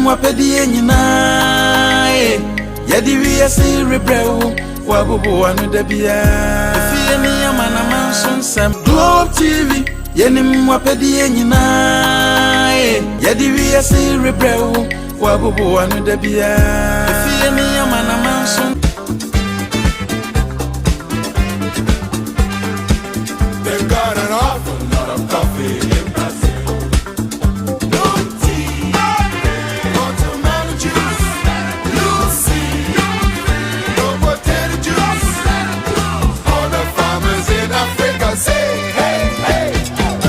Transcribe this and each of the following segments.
wapedi enyina yadi wiase rebreu wabubu anu dabia efie ni amana manson sam Globe TV yenim wapedi enyina yadi wiase rebreu wabubu anu dabia efie ni amana manson. They've got an awful lot of coffee in Brazil. No tea, watermelon juice, Lucy, no potato juice. All the farmers in Africa say, hey, hey.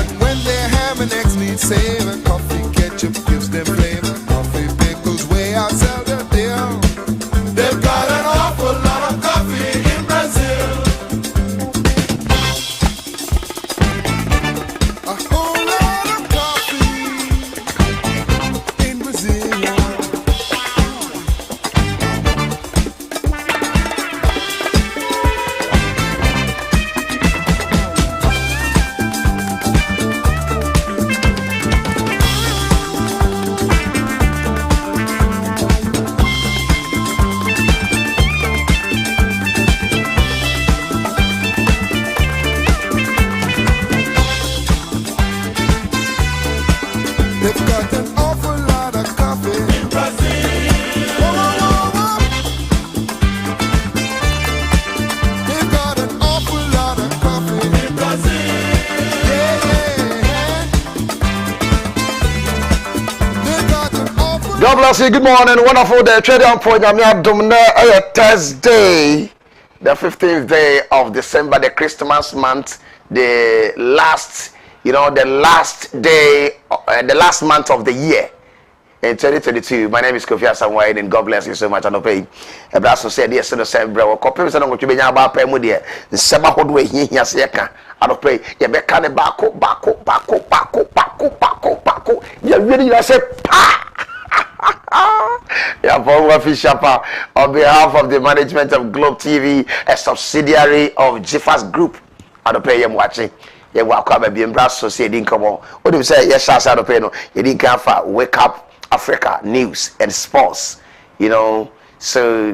And when they're having eggs, need saving. Coffee ketchup gives them flavor. Coffee pickles way outside the deal. They've got an awful lot of coffee in Brazil. They've got an awful lot of coffee in Brazil. They've got an awful lot of coffee in Brazil. Yeah, yeah. They've got an awful. God bless you. Good morning. Wonderful day. Trading point. I'm here Thursday, the 15th day of December, the Christmas month, the last. The last day, the last month of the year in 2022. My name is KOFI ASAMOAH ANING. God bless you so much. I know pay. A blast said yes to the same bro. Copy se no go tube nya ba pa mu de. Nsema hodo ehihia se ka. I know pay. Ye be ka ne bako. You really say pa. Yeah, Paul Shapa on behalf of the management of Globe TV, a subsidiary of Jifas Group. I know pay you watching. Yeah, welcome to being brass so say didn't come on. What do you say? Yes, I said no. You didn't come for Wake Up Africa news and sports. So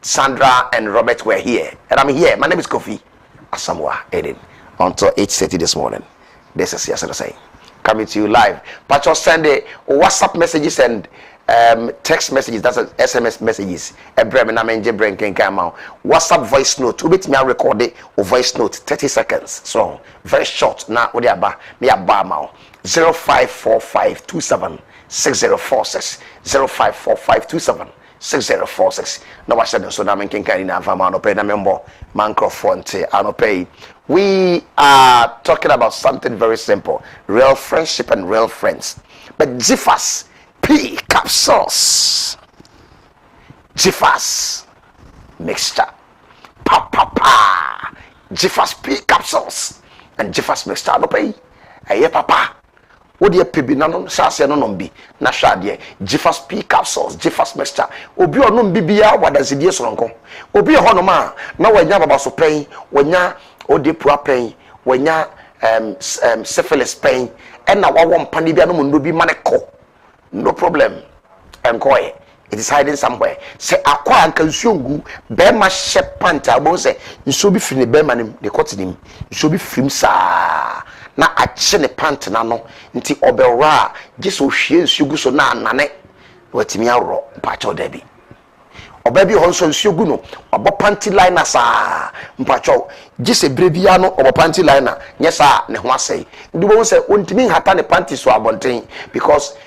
Sandra and Robert were here, and I'm here. My name is KOFI ASAMOAH ANING. Until 8:30 this morning. This is yes, I say coming to you live. Patch send the WhatsApp messages and text messages, that's SMS messages. WhatsApp voice note. You me record it or voice note 30 seconds. So very short. Now what about me about now 0545276046 0545276046. No I said so now men can carry na fama no pay na member microphone te ano pay. We are talking about something very simple. Real friendship and real friends. But Jifas P capsules, Jifas mixture, papa, Jifas P capsules, and Jifas mixture. No pay, aye papa. What do you pay? No, shall no numbi. Na shall Jifas P capsules, Jifas mixture. Obi or no bibia. What does it yes onko? Obi or no ma. Now when you have about so pain, when ya odi poor pain, when ya syphilis pain, and now one pandibia no mundo be maneko. No problem. Enkoy. It is hiding somewhere. Say akwa ankansungu be ma shepanta bo say nso bi fini be ma nim de kotinim. Nso bi fim sa na ache ne pant na no nti obewra gise ohwie nsugu so na anane watimi awro mpacho da bi. Obabi ho nso nsugu no obo panty liner sa mpacho gise brebia no obo panty liner nyesa ne ho asai. Ndubo say ontimi hata ne panty so abonten because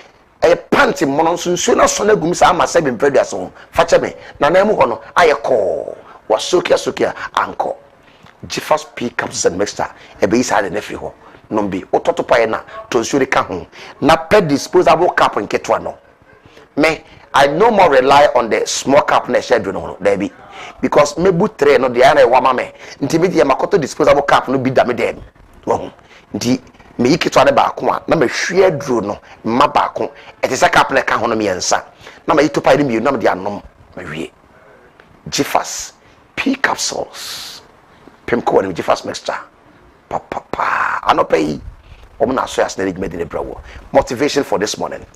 a panty mononsu na so na gum sa ama 7 peduaso fache me na na mu ho no ayeko wasokia anko Jifas P capsules and mixture e be isa na free ho no be ototo pae na to nsu ka ho na pet disposable cup nketwa no me I no more rely on the small cup na schedule no there be because me bu 3 no dey na e wa ma me nti me dey makoto disposable cup no bi da me dem wo nti me yikitwa de baako a na me hwe aduro no ma baako etese cap na ka ho no me yensa na me yitopa de mi na me de anom ma hwe Jifas P capsules pemko and Jifas mixture papa anopai omna so as na regime de brawo motivation for this morning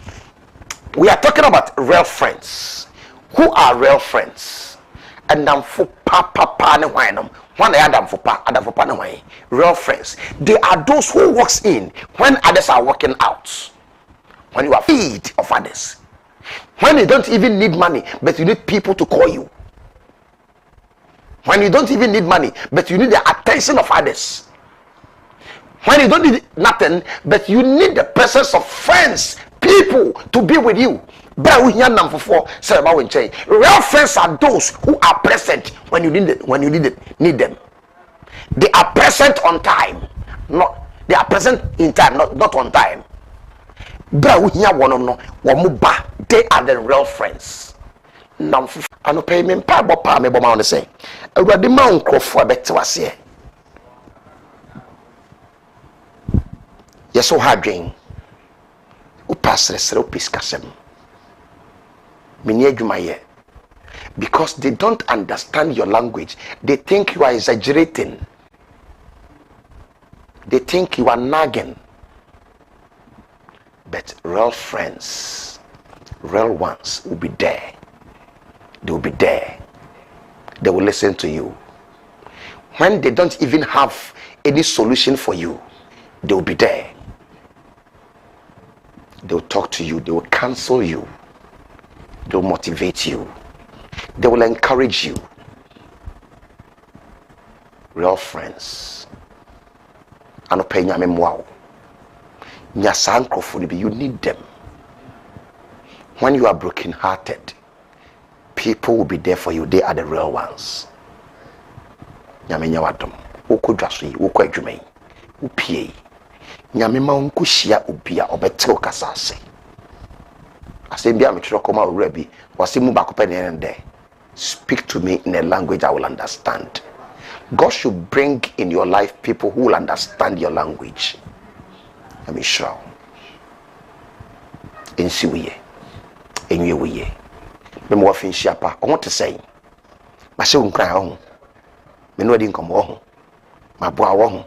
We are talking about real friends. Who are real friends? And them for pa ne wine. One Adam for pa ne wine. Real friends. They are those who walks in when others are walking out. When you are feed of others. When you don't even need money, but you need people to call you. When you don't even need money, but you need the attention of others. When you don't need nothing, but you need the presence of friends, people to be with you. Real friends are those who are present when you need them. They are present on time. They are present in time, not on time. They are the real friends. I no pay me pa me boma on say. Awurade ma nkrofo abetewase. Yeso hadwen. O pastor sere o piskasem. Meni adwuma ye. Because they don't understand your language. They think you are exaggerating. They think you are nagging. But real friends, real ones will be there. They will be there. They will listen to you. When they don't even have any solution for you, they will be there. They will talk to you. They will counsel you. They will motivate you. They will encourage you. Real friends. I don't pay you. You need them. When you are broken-hearted, people will be there for you. They are the real ones. Nyame nyawadom. Ukudwasui, ukwadwumai. Upie. Nyame ma unkushia ubia obete okasase. Asembia metro koma urabi. Wasimu bakope nende. Speak to me in a language I will understand. God should bring in your life people who will understand your language. Let me show. Insiwiye. Enyewiye. Me mo afin shiapa. I want to say. Ma se unkra ho. Me no di nkomo ho. Ma bo awo ho.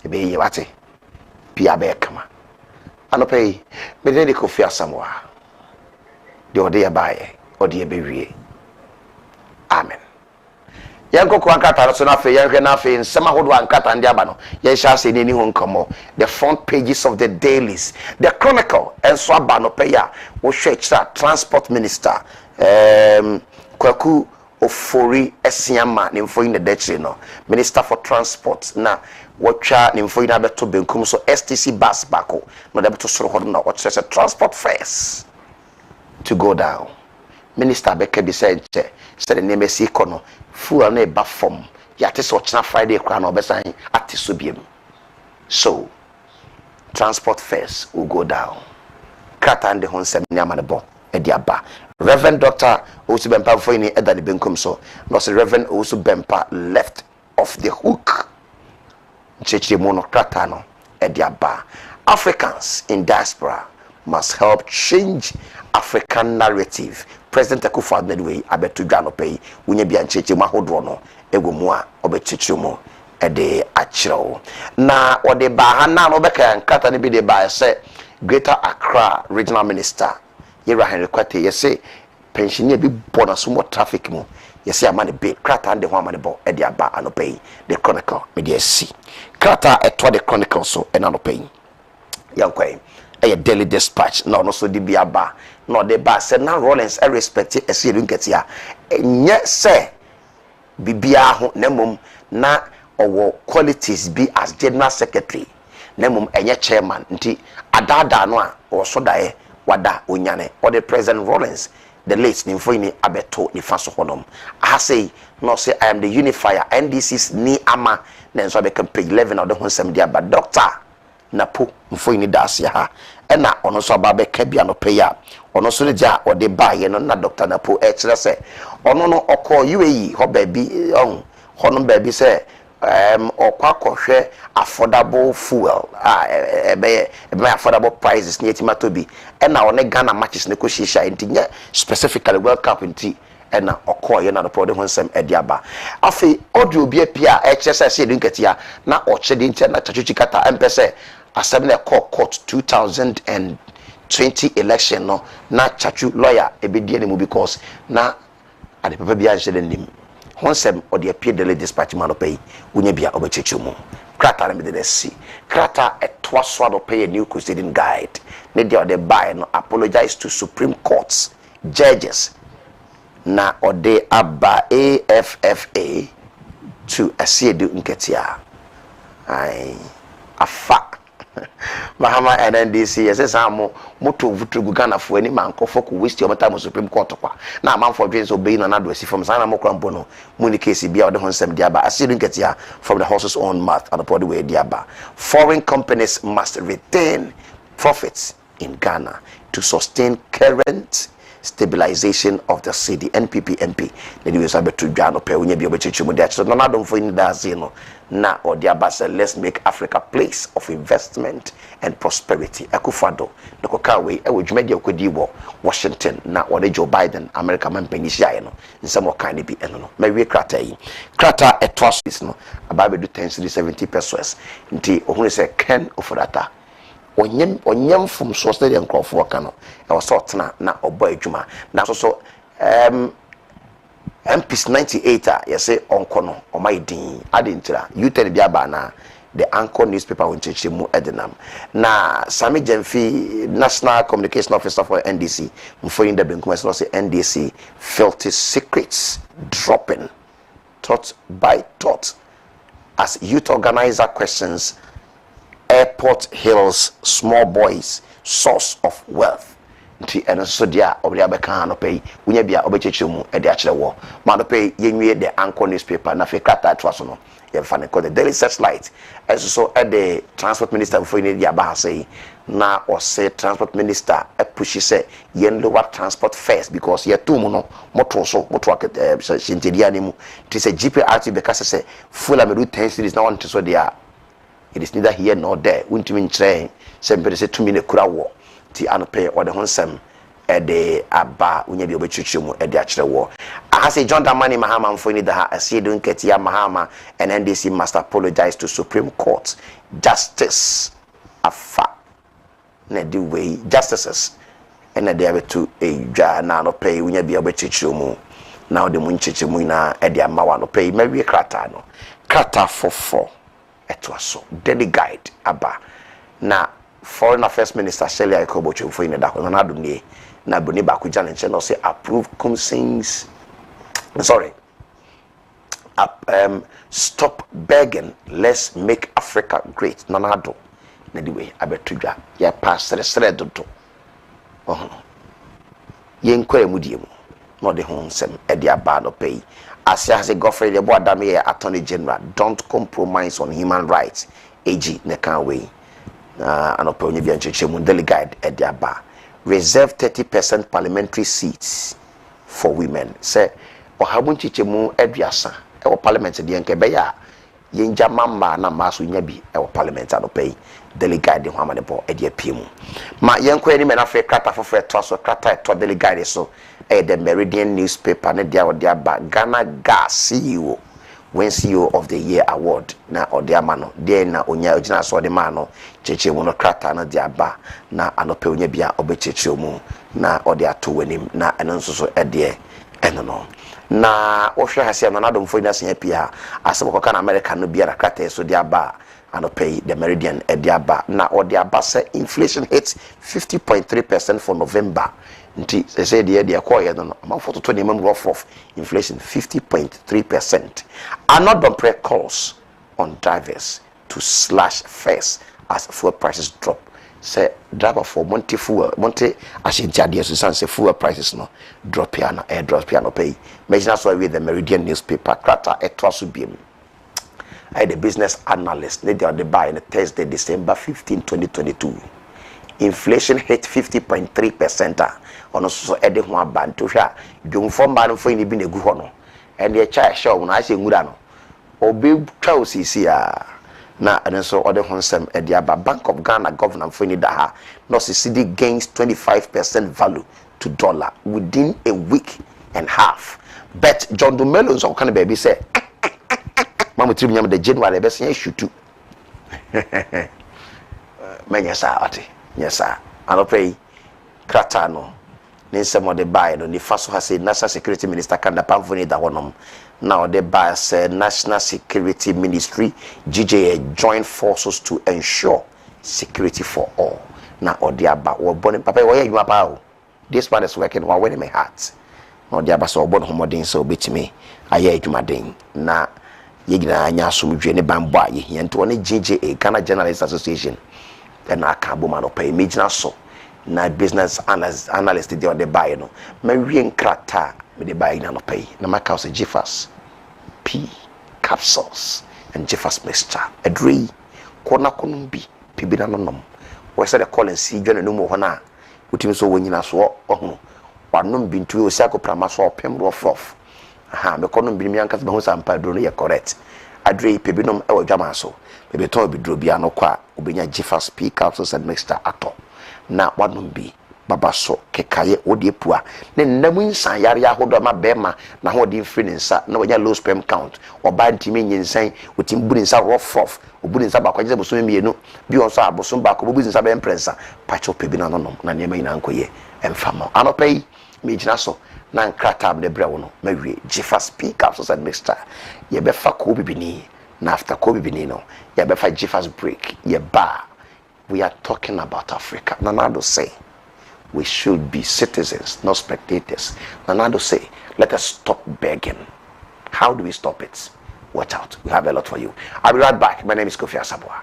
Ebe ye wate. Pia be kama. Anope me de KOFI ASAMOAH. De ode abaye, ode ebewie. Amen. Yanko kwankata so na fe yanhwe na fe nsema hodo ankata ndi aba no ye sha se ni ho nkomo the front pages of the dailies, the chronicle and so aba no pe ya wo hwe kira transport minister Kwaku Ofori Esiama ni mfo in the dechi no minister for transport na watcha ni mfo ina beto benkum so STC bus bako no de beto soro hodo na watcha say transport fares to go down. Minister Beke bi said the name is Ikono full on a buff form. Yate so china Friday crown or besan at Subium. So transport fares will go down. Krata and the Honsem Yamanabo, Ediaba. Reverend Doctor Osu Bempa for any Edani Benkum so, not the Reverend Osu Bempa left off the hook. Chechi Mono Kratano, Ediaba. Africans in diaspora must help change African narrative. President Akufo Addo abetu dwa no pay wunye bia ncheche mahodro no egwomu a obechichi mu ede achiro na ode ba ha na no beka nkata ne bi de ba se Greater Accra Regional Minister Yera Henry Kwate yese pensioner bi bona so mo traffic mu yese amane be krata de ho amane bo ede aba anopay the chronicle media see krata eto the chronicle so en anopay yankwan a daily dispatch no so di bia ba no de ba se na Rollins e respect e se runketia enye se bibia ho nemum na owo qualities be as general secretary nemum enye chairman nti adada no a o so dae wada onyane or the President Rollins the late nimfoini abeto ni faso honom I say no say I am the unifier NDC's ni ama na so be page 11 of the honsem dia ba doctor napo mfoini dasia ha ena ono so ba ka bia no peya ono so ne dia ode ba ye no na doctor napo e kire se ono no okọ UAE ho ba bi hono ba bi se okwa kohwe affordable fuel ebe affordable prices ni etimato bi ena one Ghana matches ne ko shisha ntinya specifically World Cup nti ena okọ ye na the product honsem ediaba afi audio bi apia e kire se de nkatia na o chede ntia na chachuchi kata empese asem na court 2002 20 election no na chachu lawyer ebedie ne mu because na ade papa bia je nim honsem or the appear daily dispatch man pay unya bia obechechu mu krata na me de see krata etwa so do pay a new custodian guide ne dia de buy no apologize to Supreme Courts judges na ode aba AFFA to asiedu nketia ai afa Mahama NNDC yes am moto vutugu Ghana fo ani mankofo ko waste your time Supreme Court kwa na amanfo dwen so be na do asi from sana mo krampo no muni case bia ode honsem diaba asiedu nketia from the horse's own mouth and the way diaba. Foreign companies must retain profits in Ghana to sustain current stabilization of the cedi. NPP MP the we sabe to dwa no pe unya bi obechichi mu dia so na do mfo ni da se no na odiaba say let's make Africa a place of investment and prosperity. Akufado the kokawe e wodwuma dia okodi wo Washington na ode Joe Biden America man panishia no nsem okan bi eno no mawie krata yi krata etwas no about do 1070 pesos nti ohun say Ken Ofodata onyem from so steady nkrofo ka no e was sort na obo adwuma na so MPs 98 you say onko no o my din adintira U10 bia ba na the anchor newspaper won cheche mu edenam na Sami Jemfi National Communication Officer for NDC mfoyin da benkum so say NDC filthy secrets dropping thought by thought as youth organizer questions Airport Hills small boys source of wealth nti eno so dia obria beka no pay unya bia obecheche mu e de akere wo ma no pay yenwie the anchor newspaper na fe kata to so no ye fa ne call the Daily Searchlight as so e the transport minister for ni dia ba say na o say transport minister e push say yen lower transport first because ye to mu no moto so moto shintedia ni mu ti say GPRT beka say full ameru 10 series na want so dia it is neither here nor there untimi nkyerɛ sɛmpere sɛ tumi ne kura wɔ ti anope or the honsem de aba unya bi obechuchu mu de akere wo aha say John Dramani Mahama mfo ni da ha asiedu nketia Mahama and NDC must apologize to Supreme Court justice afa na the way justices and na dey to edwa na no pay unya bi obechuchu mu na de mu ncheche mu na de amawa no pay mawie krata no krata fofo etwaso daily guide aba na Foreign Affairs Minister Shelia Ikobocho for in da na do nie na boni ba kuja ne no say approve Kumsing's stop begging, let's make Africa great na do na the way abetudwa ya pass sere dodo ye nkwere mudie mu no de ho nsem e de aba no pay as Godfrey the boy Adame Attorney General don't compromise on human rights AG ne kan way anopo nyi bia ncheche mu daily guide e de aba reserve 30% parliamentary seats for women say ohabu ncheche mu aduasa e wo parliament de enke be ya yenja mamba na maso nya bi e wo parliament anopo daily guide ho amane bo e de apie mu ma yenko ani me na fe krata fofo to so krata to daily guide so the Meridian newspaper ne dia ode aba Ghana Gas CEO when CEO of the Year award na ode amano de na onya ogina so de ma no cheche mu no krata na dia aba na anope onya bia obecheche mu na ode ato wanim na eno nso so ede eno no na ohwe hase na do mfo ina sen pia asebo koka na America no bia na krata so de aba anope the Meridian ede aba na ode aba say inflation hits 50.3% for November nti say the acquire no amount to the member of inflation 50.3%. Another break calls on drivers to slash fares as fuel prices drop. Say driver for Monte Ashintia so say fuel prices no drop piano air drop piano pay. Imagine that's why with the Meridian newspaper krata etwaso biem. I the business analyst they on the buy on Thursday December 15 2022. Inflation hit 50.3%. Ono so ede ho abanto hwa dwumfo mba no fo ni bi na gu ho no ene e cha show no ase ngura no obe twa osisi a na ene so ode ho nsem ede aba Bank of Ghana governor fo ni da ha no cedi gains 25% value to dollar within a week and half but John Dumelo so kan baby say mamu tribu nyam de January be say shutu menya sa ate nyesa anopei kratano ninsemo de buy no ni faso ha say national security minister kanda pamfoni da wonom now the buy say national security ministry GJA join forces to ensure security for all na odiaba wo boni papa wo yadwuma pa o this man is working one way in my heart na odiaba so obon homodin so betimi aye adwuma den na yegina anya asomdwe ne bambo aye hento ne GJA Ghana Journalists Association and akabo man opay imagine so na business analyst dey on the buy no ma wie nkrata me dey buy na no pay na maka say Jeffers P capsules and Jeffers mixture adri kona konumbi pibina nonom we say the call and see dwane no mo ho na utimi so wonyina so ohunu wanom bintu o siako prama so opem rof aha me konom bi mi anka be ho sampa do no ye correct adri pibinom e wadwama so bebe to bi dro bia no kwa obenya Jeffers P capsules and mixture ato na wanom bi baba so kekaye odi pua ne namu nsan yare ahodo ma bema na ho di free nsa na wanya low sperm count oba ntimi nyinsan otim buri nsa rough oburi nsa ba kwaje boso mienu bi onso aboso ba ko bobu nsa be imprensa pacho pebi na nonom na nema ina nkoye emfama anopai me gina so na nkrata de brewo no mawie Jeffers P capsules and mixture ye be fa ko bibini na after ko bibini no ye be fa Jeffers break ye ba. We are talking about Africa. Nanado say we should be citizens, not spectators. Nanado say let us stop begging. How do we stop it? Watch out. We have a lot for you. I'll be right back. My name is KOFI ASAMOAH.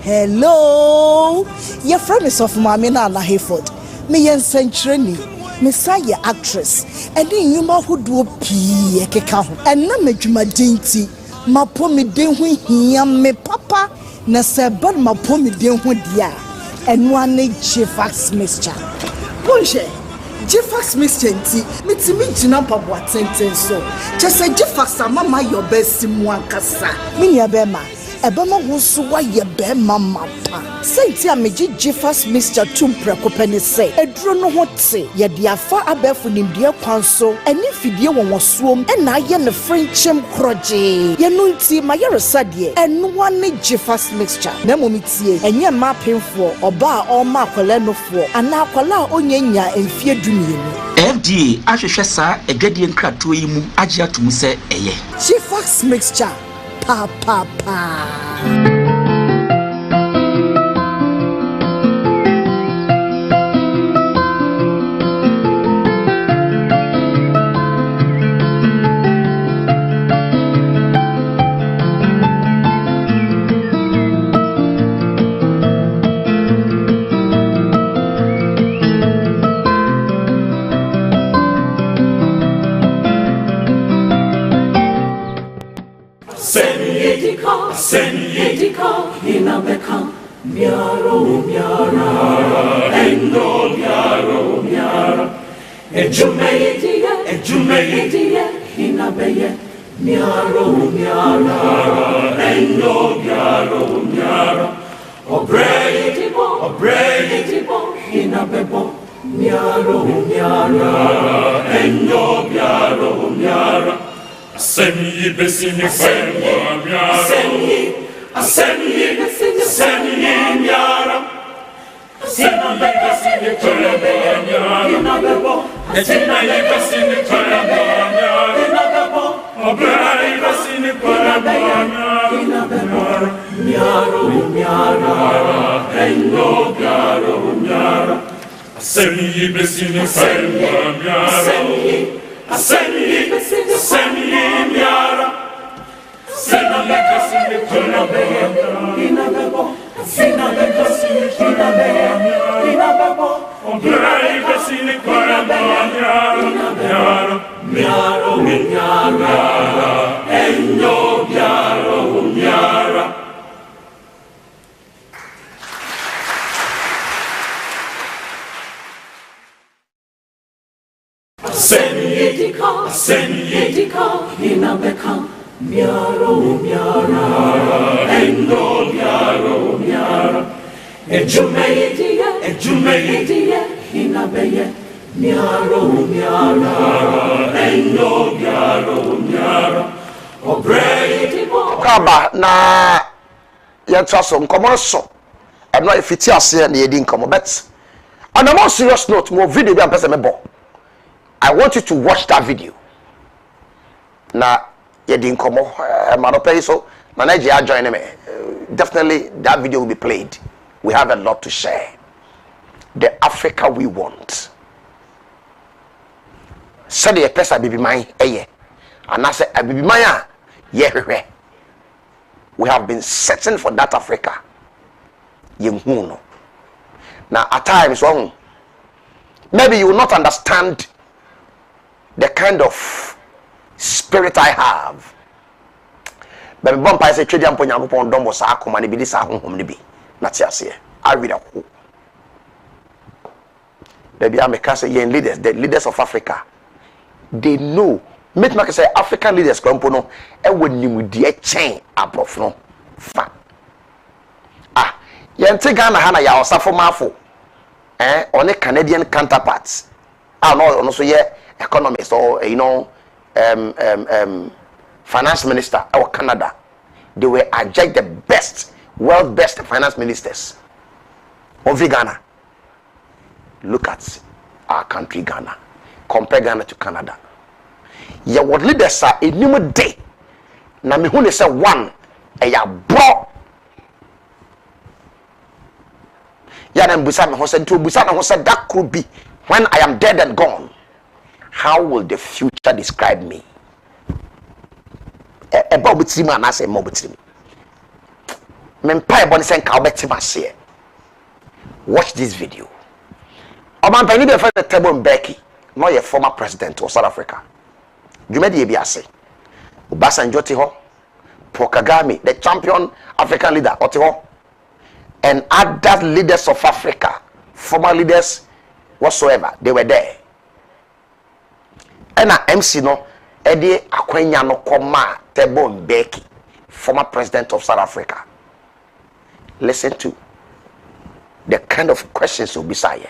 Hello, your friend is of Mamina na Hayford. Me yen century, Messiah actress, and then you ma who do pee keka ho. And na me dwuma dinti, ma po me den ho hia me papa, na se ban ma po me den ho dia. And one Jeffers mixture. Bonje, Jeffers mixture nti, me ti me gina papa tenten so. Just say Jeffers mama your best mu ankasa. Me nia be ma. Ebama wusu wa ye be mama pa say ti ameji Jeffers mixture tumpre kopeni say eduro no ho te ye de afa abefu nimdie kwan so eni fidie wonwosuom e na ye ne frinchem kroje ye no nti ma ye resade enu wane Jeffers mixture na momitie enye ma penfo oba a o ma akwala no fo ana akwala onyanya emfie dumienu FDA ahwehwe sa edwadie nkrato yi mu agye atum se eye Jeffers mixture pa. Senidika inabeka miaro endo miaro ejumeidie inabeye miaro endo miaro obreidibo inabebo miaro endo miaro Aseni besini faywa miara Aseni miara Aseni besini faywa miara Aseni besini faywa miara Obrai besini faywa miara Miara Endo miara Aseni besini faywa miara Aseni miara Kaba na yɛntra so nkɔmmɔ so ɛno ɛfiti aseɛ na yɛdi nkɔmmɔ bet on a more serious note more video bi ampɛ sɛ mebɔ I want you to watch that video na yɛdi nkɔmmɔ ma no pɛ so na Nigeria join me definitely that video will be played. We have a lot to share. The Africa we want. Said the pesa bibi man and I said a bibi maya yeah. We have been searching for that Africa. Now at times maybe you will not understand the kind of spirit I have. But bomb I say Chedian Ponyampon Dombo Sako Mani Bidi Sahum Nibi. Natiasia. I read a who. Baby, I'm a cast leaders, the leaders of Africa. They know. Make me say African leaders compono and when you dear chain above no fa. Yente Ghana Hana ya osafo mafo. On a Canadian counterparts. Also yeah, economist or finance minister or Canada. They were adject the best, world best finance ministers of Ghana. Look at our country Ghana. Compare Ghana to Canada. Ya what leaders are a new day. Na me who say one ya bro. Ya na busa me who said to busa na who said that could be when I am dead and gone. How will the future describe me? About betimi and I say more betimi. Mempa ebon sen ka obetima se. Watch this video. Oman pani be friend Thabo Mbeki, no your former president of South Africa. You made the ABS. Obasanjo Tiho, Paul Kagame, the champion African leader, Otiho, and other leaders of Africa, former leaders whatsoever, they were there. And MC no, Eddie Akwenya no Koma Thabo Mbeki, former president of South Africa. Listen to the kind of questions will be saying.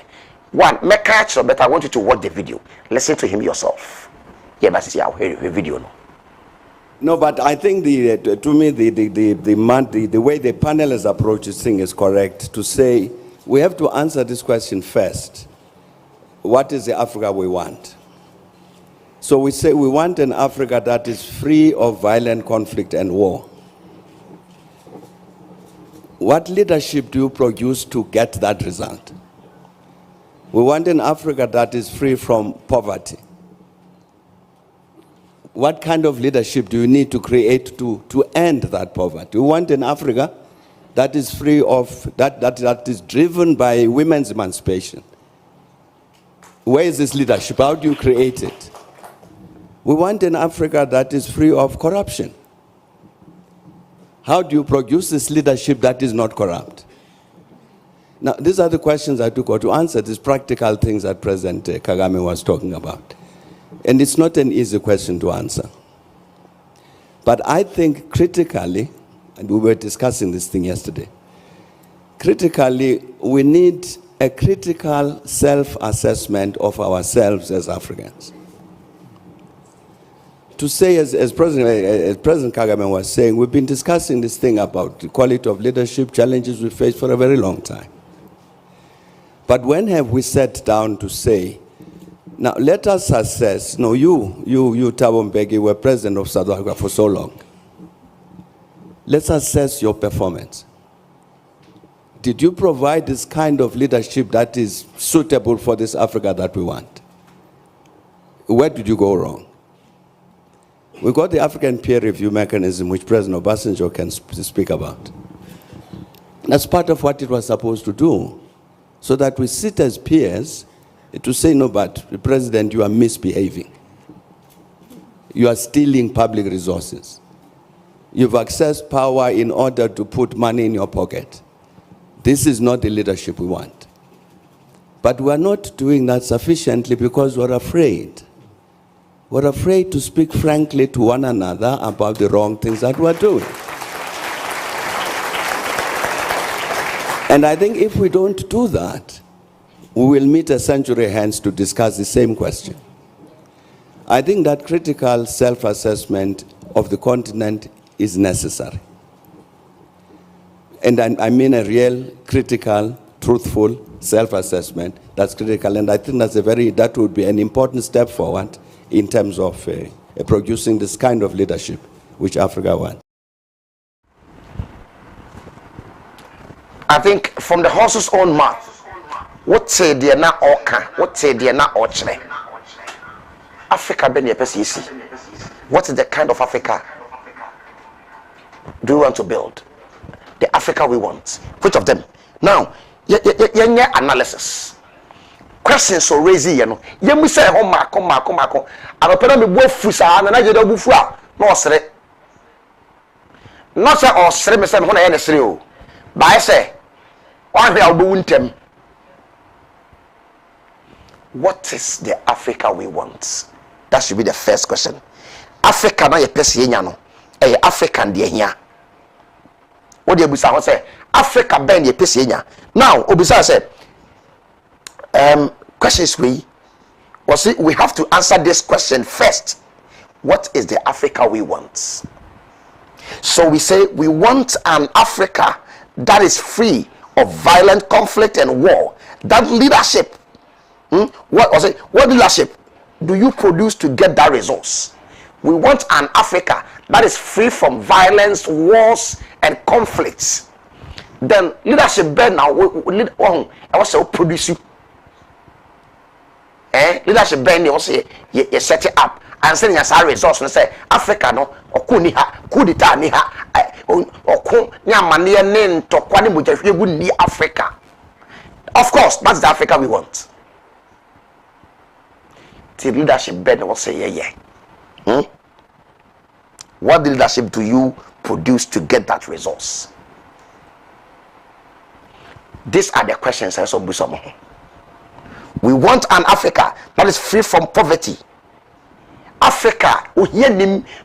One, make catch, but I want you to watch the video. Listen to him yourself. Yeah, but see, I'll hear the video no. No, but I think to me the way the panel has approached this thing is correct. To say we have to answer this question first. What is the Africa we want? So we say we want an Africa that is free of violent conflict and war. What leadership do you produce to get that result? We want an Africa that is free from poverty. What kind of leadership do you need to create to end that poverty? We want an Africa that is free of, that is driven by women's emancipation. Where is this leadership? How do you create it? We want an Africa that is free of corruption. How do you produce this leadership that is not corrupt? Now, these are the questions I took to answer these practical things that President Kagame was talking about. And it's not an easy question to answer. But I think critically, and we were discussing this thing yesterday, critically, we need a critical self-assessment of ourselves as Africans. To say, as President Kagame was saying, we've been discussing this thing about the quality of leadership, challenges we face for a very long time. But when have we sat down to say, now let us assess, no, you Thabo Mbeki, were president of South Africa for so long. Let's assess your performance. Did you provide this kind of leadership that is suitable for this Africa that we want? Where did you go wrong? We got the African peer review mechanism, which President Obasanjo can speak about. That's part of what it was supposed to do, so that we sit as peers to say, no, but the President, you are misbehaving. You are stealing public resources. You've accessed power in order to put money in your pocket. This is not the leadership we want. But we're not doing that sufficiently because we're afraid. We're afraid to speak frankly to one another about the wrong things that we're doing. And I think if we don't do that, we will meet a century hence to discuss the same question. I think that critical self-assessment of the continent is necessary. And I mean a real, critical, truthful self-assessment. That's critical, and I think that would be an important step forward in terms of producing this kind of leadership which Africa wants. I think from the horse's own mouth, what say they na oka, what say they na ochre. Africa be near. What is the kind of Africa do we want to build? The Africa we want. Which of them? Now, analysis. Questions so raising, you know. You say, oh, Marco. I don't know me fusa, and I get a bufua. No, sir. Not say, oh, sir, me say, I say, but I say, I will do them. What is the Africa we want? That should be the first question. Africa na ye pesi no. African de here. What do you say? Africa ben ye pesi nya. Now, obisa said, questions we have to answer this question first. What is the Africa we want? So we say we want an Africa that is free of violent conflict and war. That leadership. What leadership do you produce to get that resource? We want an Africa that is free from violence, wars, and conflicts. Then leadership better now. I was say produce you. Leadership better you say you set it up and send us our resource and say Africa no okuni ha kudita ni ha okun nyamane ne ntokwa ne mojahwe ni Africa. Of course, that's the Africa we want. The leadership better will say yeah. What leadership do you produce to get that resource? These are the questions I saw. We want an Africa that is free from poverty. Africa,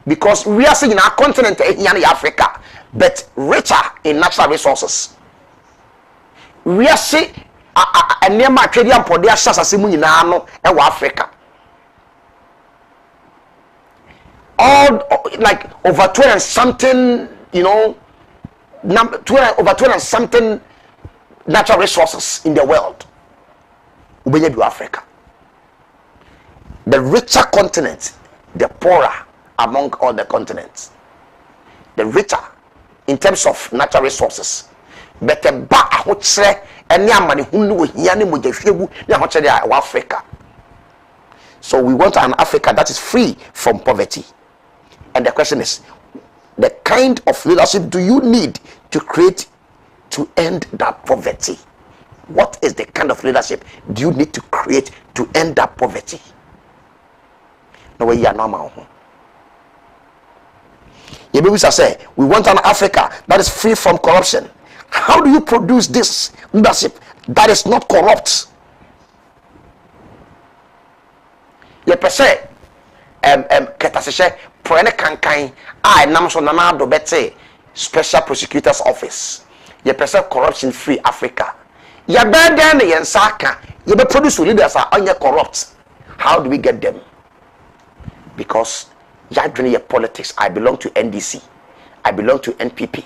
because we are seeing in our continent in Africa, but richer in natural resources. We are seeing a near Macadian Podia Sasasimu in Africa. All like over 20 and something, over 20 and something natural resources in the world. Ubeye do Africa. The richer continent, the poorer among all the continents. The richer in terms of natural resources. But the back any money Africa. So we want an Africa that is free from poverty. And the question is, the kind of leadership do you need to create to end that poverty? What is the kind of leadership do you need to create to end that poverty? No way you are normal. You say we want an Africa that is free from corruption. How do you produce this leadership that is not corrupt? You per se ketaseshe prene kankan namso nanado bete special prosecutor's office. You per se corruption free Africa. You better than the Yansaka. You be produce leaders are corrupt. How do we get them? Because you're doing your politics. I belong to NDC. I belong to NPP.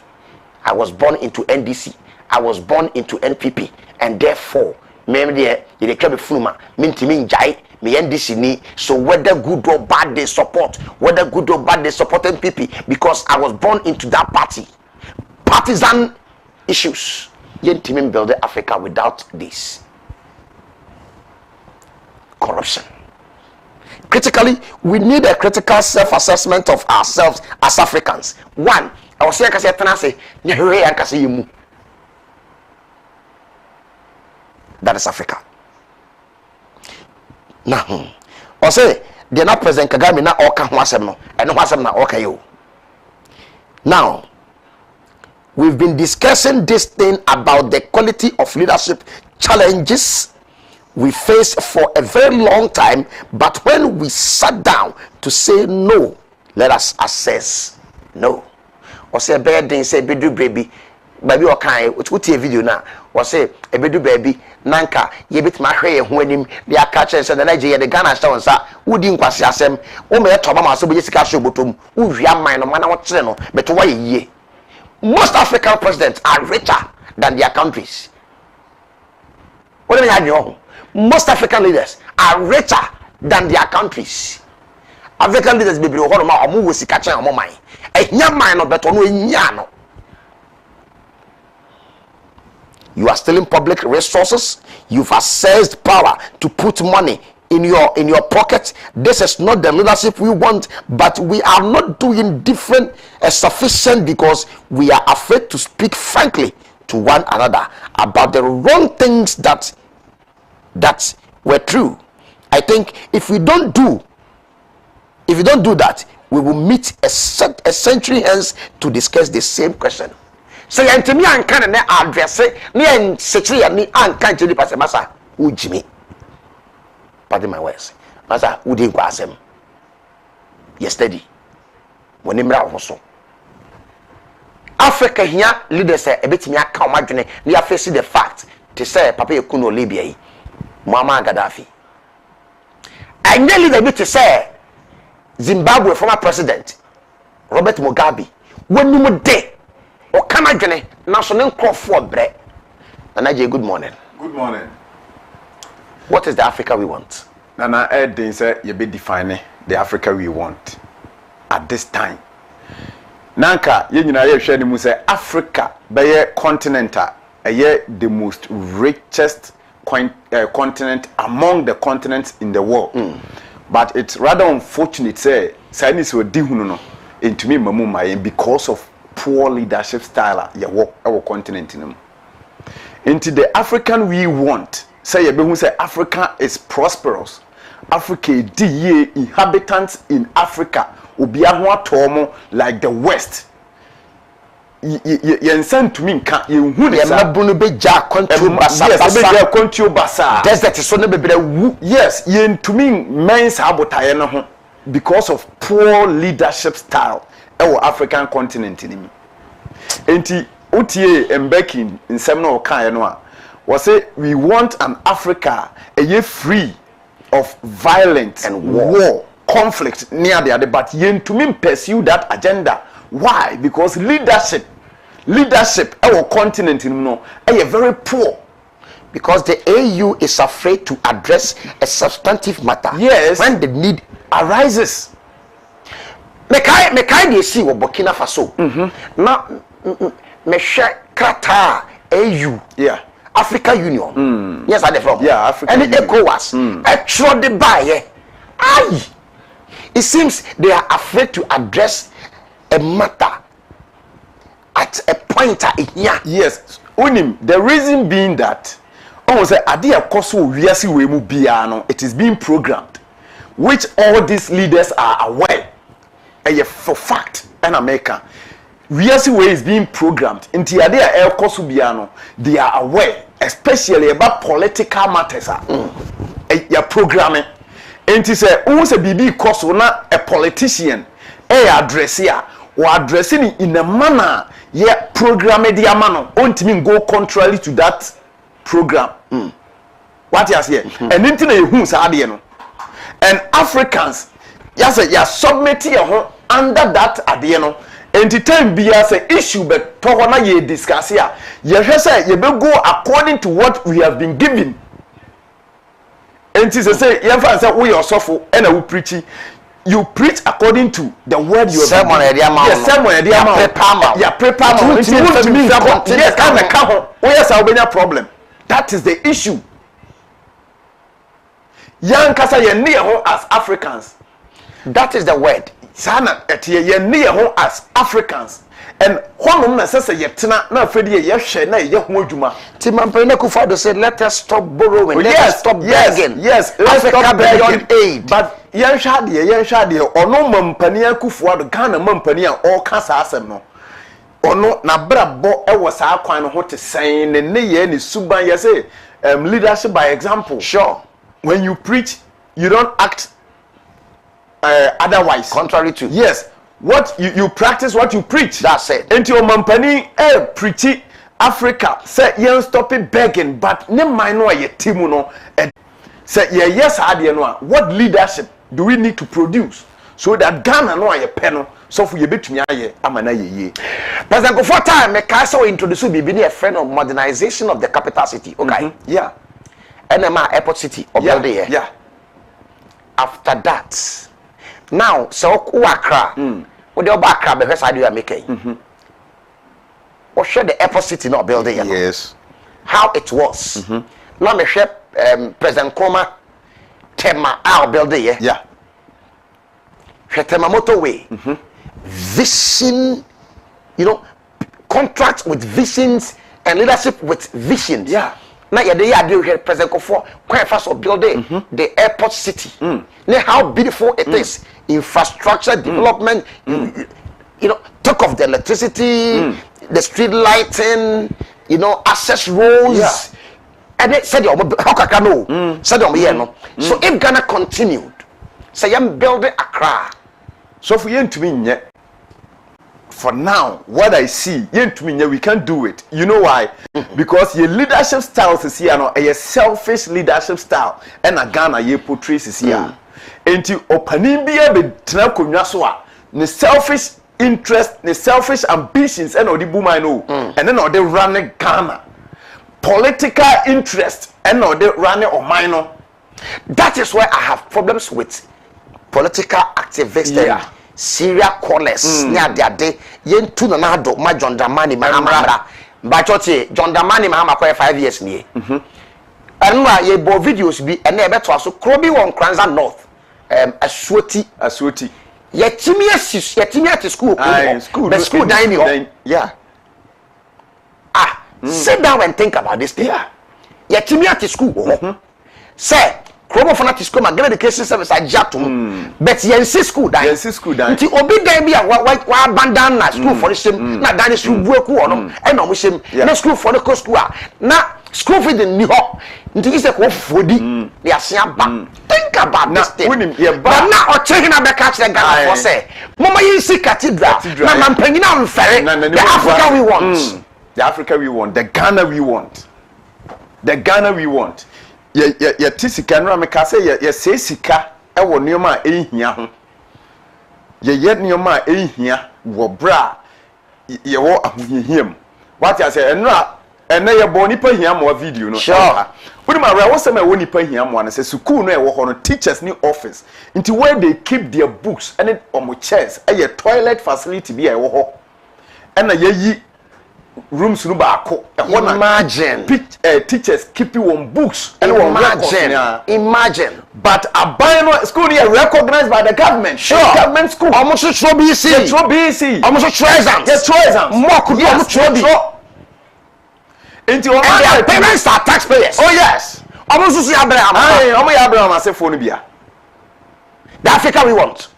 I was born into NDC. I was born into NPP. And therefore, maybe you can be fluma, minti jai, me NDC ni. So whether good or bad they support, whether good or bad they support NPP, because I was born into that party. Partisan issues. You can't build Africa without this. Corruption. critically, we need a critical self-assessment of ourselves as Africans. One, I was saying, that is Africa. Now, I say they're not President Kagame na oka hwasem no, and hwasem na oka yo. Now, we've been discussing this thing about the quality of leadership challenges we face for a very long time, but when we sat down to say no, let us assess no. Or say bad thing, say bedu baby okay, what a video now. Or say a bedu baby nanka ye bit my hair when him the catchers and the Nigeria the Ghana stones are who didn't quasi asem o me to mama so be Jessica show bottom who ria mine no man what no but why ye. Most African presidents are richer than their countries. What do you mean? Most African leaders are richer than their countries. African leaders be able to move with catching on my no. You are stealing public resources. You've accessed power to put money in your pocket. This is not the leadership we want, but we are not doing different sufficient because we are afraid to speak frankly to one another about the wrong things that were true. I think if we don't do that, we will meet a century hence to discuss the same question. So yantimi anka na address ne en secretary ya ni anka jeli pase masa ujimi. Pardon my words. Masa udi kwa asem. Yesterday. Woni mra ho so. Africa here leaders say ebetimi aka o madwene ne ya face the fact to say papa yekuno Libya yi. Muammar Gaddafi. And the leader to say Zimbabwe former president Robert Mugabe when you day or can I join national call for bread. Nanaje, good morning. Good morning. What is the Africa we want? Nana Ed say you be defining the Africa we want at this time. Nanka ye nyina ye hwe ni mu say Africa be continent the most richest continent among the continents in the world. But it's rather unfortunate say Chinese were no into me mamu because of poor leadership style our continent in them. Into the African we want say you say Africa is prosperous. Africa the inhabitants in Africa obia ho atomo like the West. You send to me can you who the mabunu beja control basa desert so no be yes yen to me men's abotaye no ho because of poor leadership style our African continent in enti otie embeking nsem no kan no a we say we want an Africa free of violence and war conflict near the other, but yen to me pursue that agenda. Why? Because leadership our continent are very poor. Because the AU is afraid to address a substantive matter. Yes. When the need arises. Mekai dey see wo Burkina Faso. Na me share krata AU. Yeah. Africa Union. Yes, I from. Yeah, Africa. And it ECOWAS. Actually the buy. Aye. It seems they are afraid to address a matter at a point here. Yes. Unim, the reason being that almost it is being programmed, which all these leaders are aware. For fact, in America, Riasi way is being programmed. Into they are aware, especially about political matters. You're programming. And to say, almost a BB cost a politician, address here, or addressing in a manner, programmed the manner, won't mean go contrary to that program. What you say? And into the who's and Africans, yes, you submitting under that at the end. And the time be as an issue, but Tohona ye discuss here. You say you will go according to what we have been given. And to say, we are suffer and I will preach. You preach according to the word you have given. Yes, problem. That is the issue. Young kasa ye near home as Africans. That is the word. Sana etie ye near home as Africans. And honum na sese ye tena na afedi ye hwe na ye ho adwuma. Timampene Kufado said, let us stop borrowing. Let us stop begging. Yes, let's Africa stop begging. Aid. But yen hwade ono mampani Akufo-Addo Ghana mampani a all kasa asem no. Ono na brabo e wo saa kwan no ho te sen ne ye ni suban ye say leadership by example. Sure. When you preach, you don't act otherwise. Contrary to. Yes. What you practice what you preach. That's it. Into your mampani preach Africa say you stop it begging, but ne mind no ye timu no say yes ade no what leadership do we need to produce so that Ghana no ye peno so for ye betumi aye amana ye. President Kufo time me ka say introduce bibi ne a friend of modernization of the capital city. Okay. Yeah. NMA airport city of building here. Yeah. After that. Now, so Accra, what the Accra be first idea making. What should the airport city not building? Yes. How it was. Now me share President Koma Tema our building here. Yeah. Tema motorway. Vision, you know, contracts with visions and leadership with visions. Yeah. Now you dey President Kufo quite fast of building the airport city. Now how beautiful it is. Infrastructure development, you know, talk of the electricity, the street lighting, you know, access roads. Yeah. And it said how can no? Said no. So if Ghana continued, say I'm building Accra. So for you to me for now, what I see, we can't do it. You know why? Because your leadership styles is here, no, a selfish leadership style, and a Ghana ye portrays is here. And to opening be a bit the selfish interest, the selfish ambitions, and all the boom I know, and then all the running Ghana political interest, and all the running or minor. That is why I have problems with political activists. Yeah. Serial callers near their day. Yen tu na do ma John Dramani Mahamra. Bachote John Dramani Mahamra 5 years ni. Anwa ye bo videos bi ene e beto aso Krobi won Kranza North. Asuoti. Ye timi at school. School. The school dining. Yeah. Sit down and think about this thing. Yeah. Ye timi at school. Say Krobo for not school, my give education service I jatum. But you school die. School die. Until obi die be a wa abandon na school for the same. Na that is school bueku ono. E no mo same. Na school for the school na school feed ni ho. Until you say ko fodi. They are saying back. Think about this thing. But now o checking na be catch the Ghana for say. Mama you see cathedral. Na mampanyi na mfere. The Africa we want. The Africa we want. The Ghana we want. The Ghana we want. Ye tisika no ameka say ye say sika e wo nioma ehia ho ye nioma ehia wo bra ye wo ahohiam what I say ena ye bo nipa hia mo video no sure woni ma ra wo say ma wo nipa hia mo na say school no e wo ho no teachers ni office into where they keep their books and omo chairs e toilet facility bi e wo ho ena ye yi rooms no baako imagine teachers keep you on books and on records. Imagine but a bio school here recognized by the government. Sure. Government school almost show BC almost treasons. Yes, treasons. More could almost show into and their parents are taxpayers. Oh yes. Almost see Abraham. Abraham say phone bia. The Africa we want.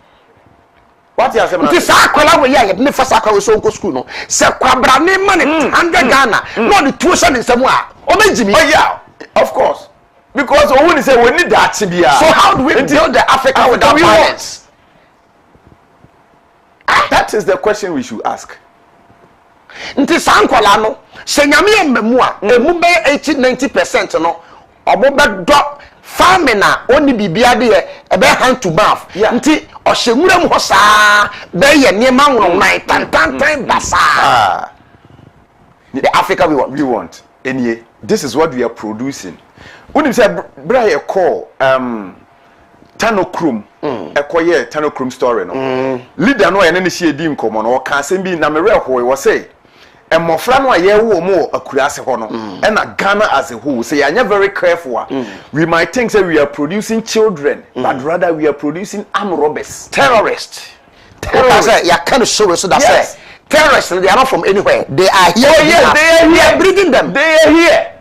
What you say? This akwala we here ne fasa akwa we so nko school no. Se kwabra ne money 100 Ghana. No the tuition in some o mejimi. Oh yeah, of course. Because we need say we need that bia. So how do we build the Africa without violence? That is the question we should ask. Nti sankwala no se nyame emmemu a emu be 80-90% no obo be do farming na oni bibia de e be hand to mouth. Nti ohyenwura mu ho saa be ye niema nwonwan tantantan basa. The Africa we want. Enie, this is what we are producing. Unim say bra ye call Tanokrum ekoye Tanokrum story no. Leader no ye ne hye di nkomo no o ka asem bi na me reho we say mmɔfra no a yɛwo mo akurase hɔ no ɛna Ghana as a whole say you're very careful we might think that we are producing children but rather we are producing armed robbers, terrorists. You can't show so that yes. Terrorists, they are not from anywhere. They are here. Oh yes, they are here. We are bringing them. They are here.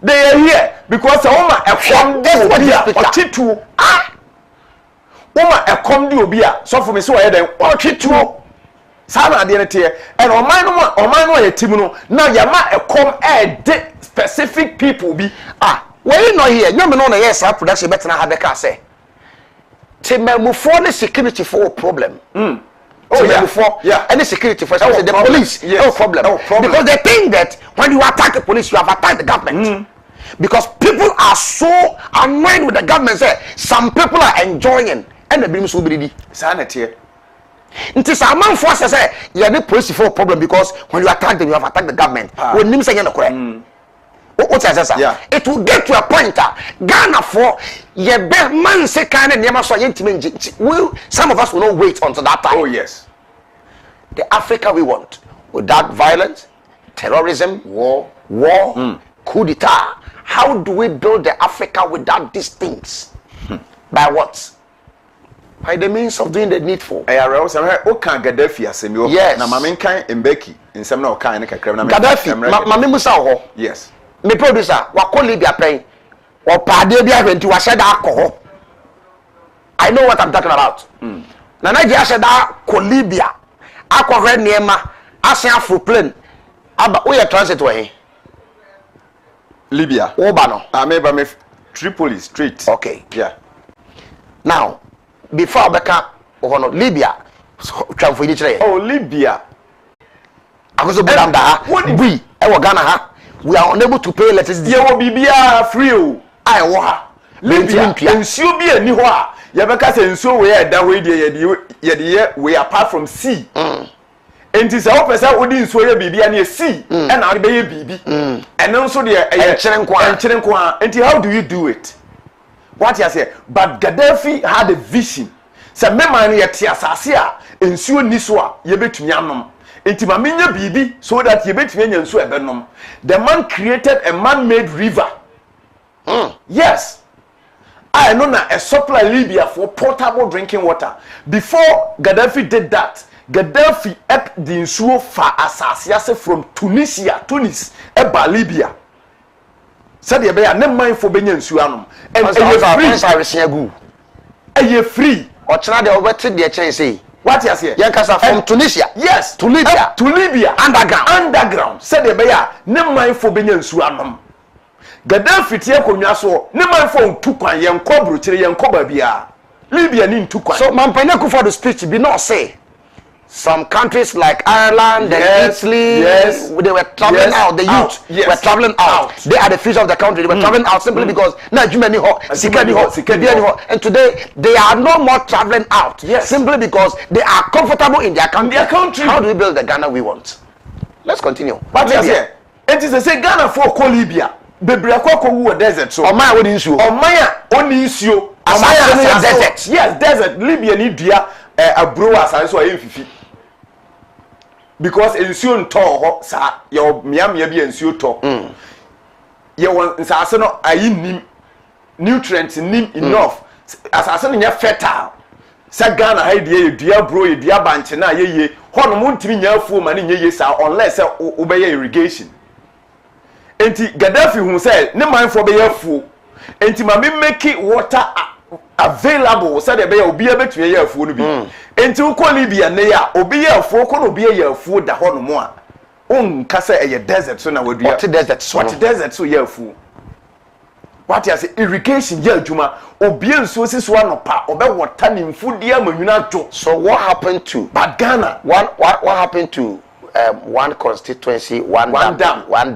They are here because Oma ekom That's what obia this otitu Oma ekom di obia so for me so why then otitu sana ade ne te and oman no ya team no now yama ekom de specific people bi we no here nyome no na yes production better na habeka say temamufo ne security for problem Oh yeah. Any security for the police, yes. no problem. Because they think that when you attack the police, you have attacked the government. Because people are so annoyed with the government. Say some people are enjoying, and the bring so greedy. Sanity. It is a man force say you are the police for problem because when you attack them, you have attacked the government. When them say you correct. What is that? Yeah. It will get to a point. Ghana for your man say kind of never so some of us will not wait until that time. Oh yes. The Africa we want, without violence, terrorism, war, coup d'etat. How do we build the Africa without these things? By what? By the means of doing the needful. Yes. Na mame kan Mbeki nsem na okan ne kakra na Gaddafi, mame musa ho. Yes. Me producer, wa call Libya pen. Wa pade bia hwenti wa sheda akọ. I know what I'm talking about. Na Nigeria sheda ko Libya. Akọ hwe niema, asen afro plane. Aba we transit we. Libya. Oba no. Ameba me Tripoli straight. Okay. Yeah. Now, before Beka no Libya, tramfo ni kire. Oh, Libya. Akoso budam da. We e Ghana ha. We are unable to pay electricity. Ye wo bibia free o. I wo ha. Libya. Ensuo bi ani ho a. Ye beka se ensuo we e da we ye we apart from sea. Enti se wo pesa odi nsuo ye bibia na sea. E na odi be ye bibi. Eno nso de e enkyere nko a. Enti how do you do it? What you say? But Gaddafi had a vision. Se me man ye te asase a ensuo ni so a ye betumi anom. Enti ma menya bibi so that ye betumi anya nsuo ebenom. The man created a man-made river. Yes. I know now a supply Libya for potable drinking water. Before Gaddafi did that, Gaddafi ep the nsuo fa asase from Tunis, eba Libya. Said ye be ya ne man for benya nsuo anom. And ye free. Or China de obeti de chen say. What you say? Yankasa from Tunisia. Yes, to Libya. To Libya. Underground. Said ye be ya ne man for benya nsuo anom. Gaddafi tie konwa so ne man for ntukwan ye nkobro kire ye nkoba bia. Libya ni ntukwan. So Mampanya Kufuor the speech be not say some countries like Ireland and Italy, they were traveling out. The youth were traveling out. They are the future of the country. They were traveling out simply because now and today they are no more traveling out. Simply because they are comfortable in their country. How do we build the Ghana we want? Let's continue. What is it? It is a say Ghana for Libya. Bebre akoko wu desert so. Omaya woni nsuo. Omaya oni nsuo. Omaya desert. Yes, desert. Libya ni dua abro asare so ayemfifi. Because nsuo nto ho sa ye miamia bi nsuo to. Ye won nsase no ayi nutrients nim enough. Asase no nya fertile. Sa Ghana ha ye dua bro ye dua banche na ye hono mo ntimi nya afuo ma ne ye sa unless obeye irrigation. Enti Gaddafi hu say ne man for be yafuo. Enti ma me make water available so that be obi abetue yafuo no bi. Enti uko Libya ne ya obi yafuo ko no obi yafuo da ho no mo a. Onka say e desert so na wadua. What desert so? What desert so yafuo. What you say irrigation ya adwuma obi ensuo siso anopa obe water ni mfudi amanwuna do. So what happened to but Ghana what happened to one constituency, one dam, one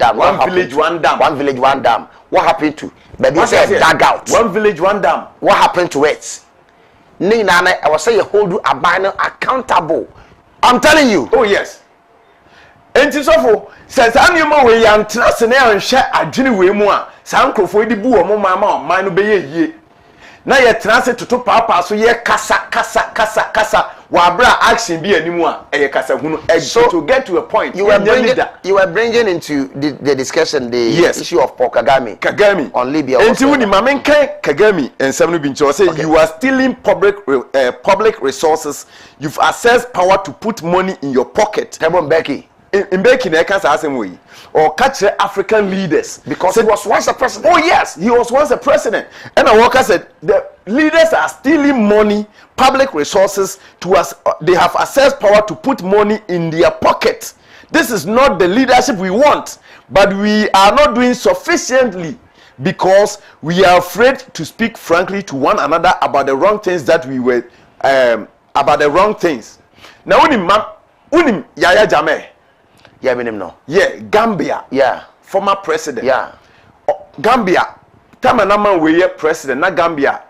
village, one dam. One village, one dam. What happened to? Baby said dug out. One village, one dam. What happened to it? Nina, I was saying hold you accountable. I'm telling you. Oh yes. And so for says animal we yan trust na nhwe adwene we mu a san krofo di bu omo mama man no be ye. Na ye trust toto papa so ye kasa wabra action bi animu a eye kasa hunu so to get to a point you were bringing into the discussion the issue of Paul Kagame on Libya. Enti woni mamenkan Kagame ensem no bi nche say you are stealing public resources, you've accessed power to put money in your pocket. Tebon Becky in Becky na kan sa asem we or catch African leaders because he was once a president. Oh yes, he was once a president. And a worker said the leaders are stealing money, public resources to us. They have accessed power to put money in their pocket. This is not the leadership we want, but we are not doing sufficiently because we are afraid to speak frankly to one another about the wrong things that we were about the wrong things. Now unim Yaya Jammeh. Yeah, no. Yeah, Gambia. Yeah. Former president. Yeah. Gambia. Tamanama we president. Na Gambia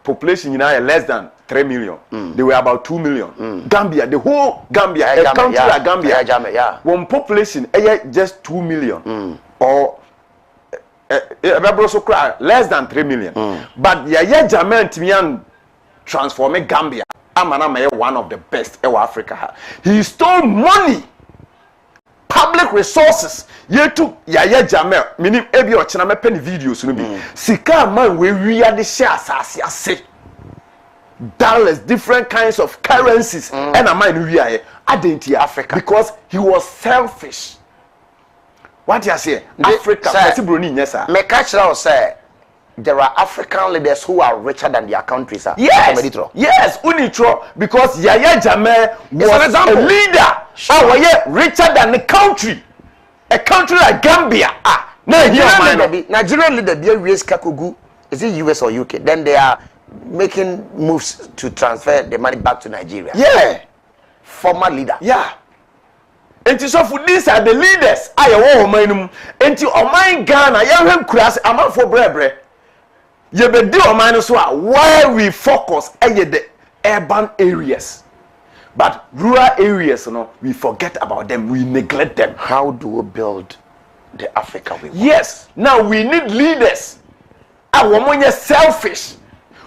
population less than 3 million. They were about 2 million. Gambia, the whole Gambia, a country like Gambia. One population just 2 million. Or less than 3 million. But Yaya Jammeh Timian transformed Gambia. Amanama one of the best in Africa. He stole money. Public resources ye took Yaya Jammeh meaning ebi o chena me pen videos no bi sika man we are the shares ase dollars different kinds of currencies and a man we are identity Africa because he was selfish. What you say Africa possibly nyesa me catch now say there are African leaders who are richer than their countries. Yes, unitro because Yaya Jammeh was a leader. Richer than the country. A country like Gambia. Nigerian leader they raise Kakugu. Is it US or UK? Then they are making moves to transfer the money back to Nigeria. Yeah. Former leader. Yeah. And so for these are the leaders. I want and to Oman Ghana, young class, I'm for brebre. You be do minus why we focus on the urban areas, but rural areas, we forget about them, we neglect them. How do we build the Africa we want? Yes, now we need leaders. Our women are selfish.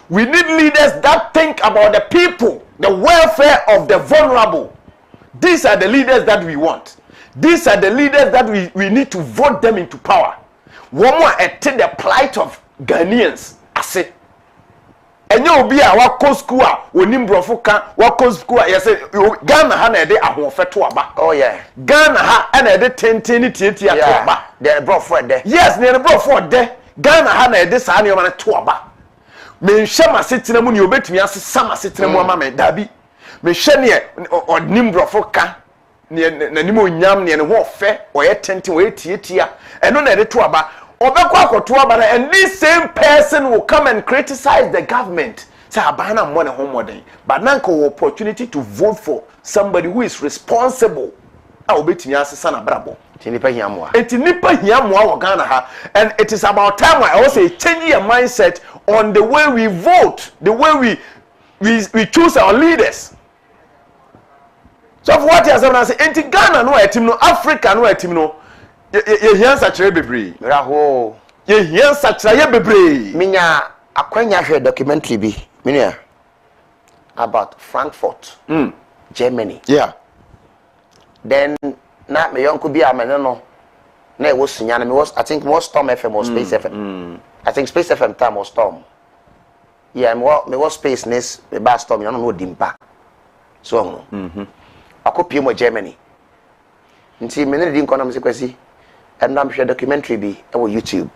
We need leaders that think about the people, the welfare of the vulnerable. These are the leaders that we want. These are the leaders that we need to vote them into power. One more attend the plight of Ghanaians. Ase enye obi a wako school a onim brofo ka wako school a yese Ghana ha na ede ahofeto aba. Oh yeah, Ghana ha na ede tenten tietia to aba. The brofo ede. Yes, ne brofo ede. Ghana ha na ede saa ne ma na to aba. Me nhwe masetena mu ne obetumi asesa masetena mu ama me dabi. Me hwe ne onim brofo ka ne nanim onyam ne ho ofe oye tenten oye tietia eno na ede to aba. And this same person will come and criticize the government. Say abana money home modern. But nanko opportunity to vote for somebody who is responsible. And it is about time I also change your mindset on the way we vote, the way we choose our leaders. So what you are saying, anti Ghana no a team no, Africa no a team no. You hear such a bebre. You hear such a bebre. Minya akwanya heard documentary bi. Minya about Frankfurt, Germany. Yeah. Then na me yonko bi amene no. Na e wo sunya na me was I think was Storm FM or Space FM. I think Space FM time was Storm. Yeah, me was Space ness me ba Storm you no dimpa. So no. Akopie mo Germany. Nti me ne di nko na me sekwasi. And I'm sure documentary be on YouTube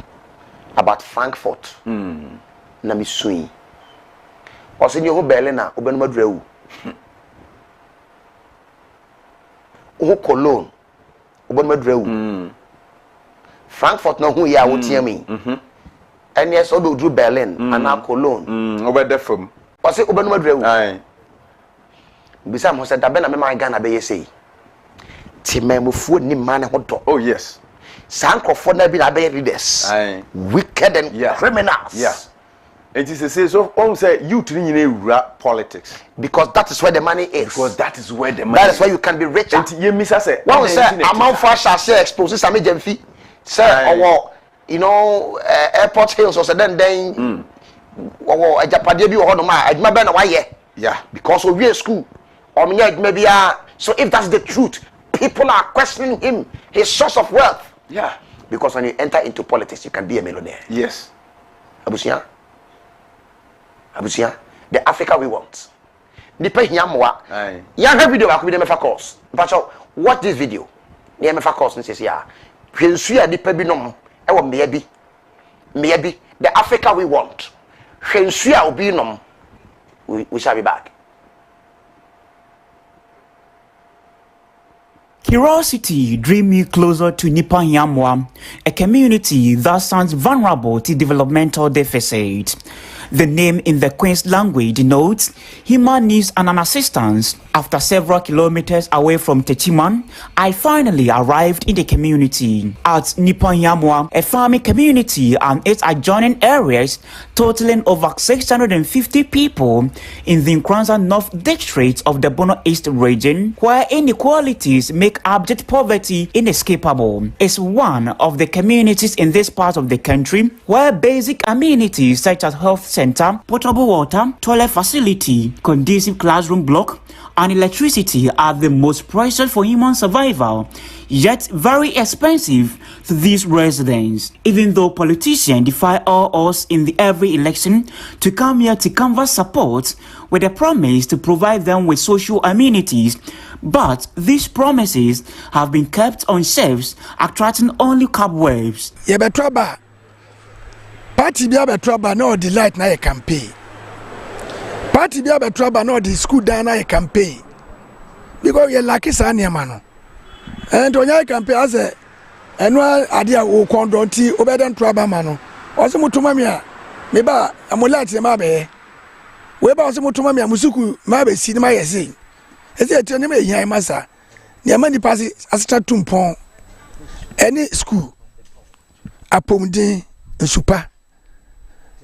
about Frankfurt. Na mi sui. Osin yo Berlin na obenu madrewu. O Cologne obenu madrewu. Frankfurt na hu ya wotia mi. And yes odo dru Berlin and na Cologne. Obede from. Osin obenu madrewu. Aye. Bisa mo se da be na me man Ghana be yesi. Timemufu ni man ho do. Oh yes. Sankrofo na bi na be leaders. Wicked and criminals. Yeah. It is a say so say you to nyina politics because that is where the money is. Because that is where the money. That is where you can be rich. And you miss say one say amount for share expose some jamfi. Say you know airport hills or then ajapade bi ho no ma adwuma be na waye. Yeah, because we school maybe so if that's the truth, people are questioning him, his source of wealth. Yeah. Because when you enter into politics, you can be a millionaire. Yes. Abusia, the Africa we want. Nipa hiamwa. Aye. Ya video akubi dem fa course. But watch this video. Ne me fa course nse ya. Hwensu ya nipa bi nom e wo meya bi. The Africa we want. Hwensu ya obi nom. We shall be back. Curiosity drew me closer to Nipa Yamwa, a community that sounds vulnerable to developmental deficit. The name in the Queen's language denotes human needs and an assistance. After several kilometers away from Techiman, I finally arrived in the community. At Nipa Yamwa, a farming community and its adjoining areas totaling over 650 people in the Nkranza North District of the Bono East region, where inequalities make abject poverty inescapable, is one of the communities in this part of the country where basic amenities such as health center, potable water, toilet facility, conducive classroom block, and electricity are the most precious for human survival, yet very expensive to these residents. Even though politicians defy all odds in every election to come here to canvass support with a promise to provide them with social amenities, but these promises have been kept on shelves, attracting only cobwebs. Yebetraba party bia betraba no delight na campaign. Party bia betraba no the school down na campaign. Because you like sa niam no. And when you campaign as a annual idea wo kondonti obeden traba ma no. Oso mutuma mi a me ba amolati ma be. We ba oso mutuma mi a musuku ma be si ma yesi. Ese eti ne me yan masa. Niam ni pass asita tumpon. Any school apomden nsupa.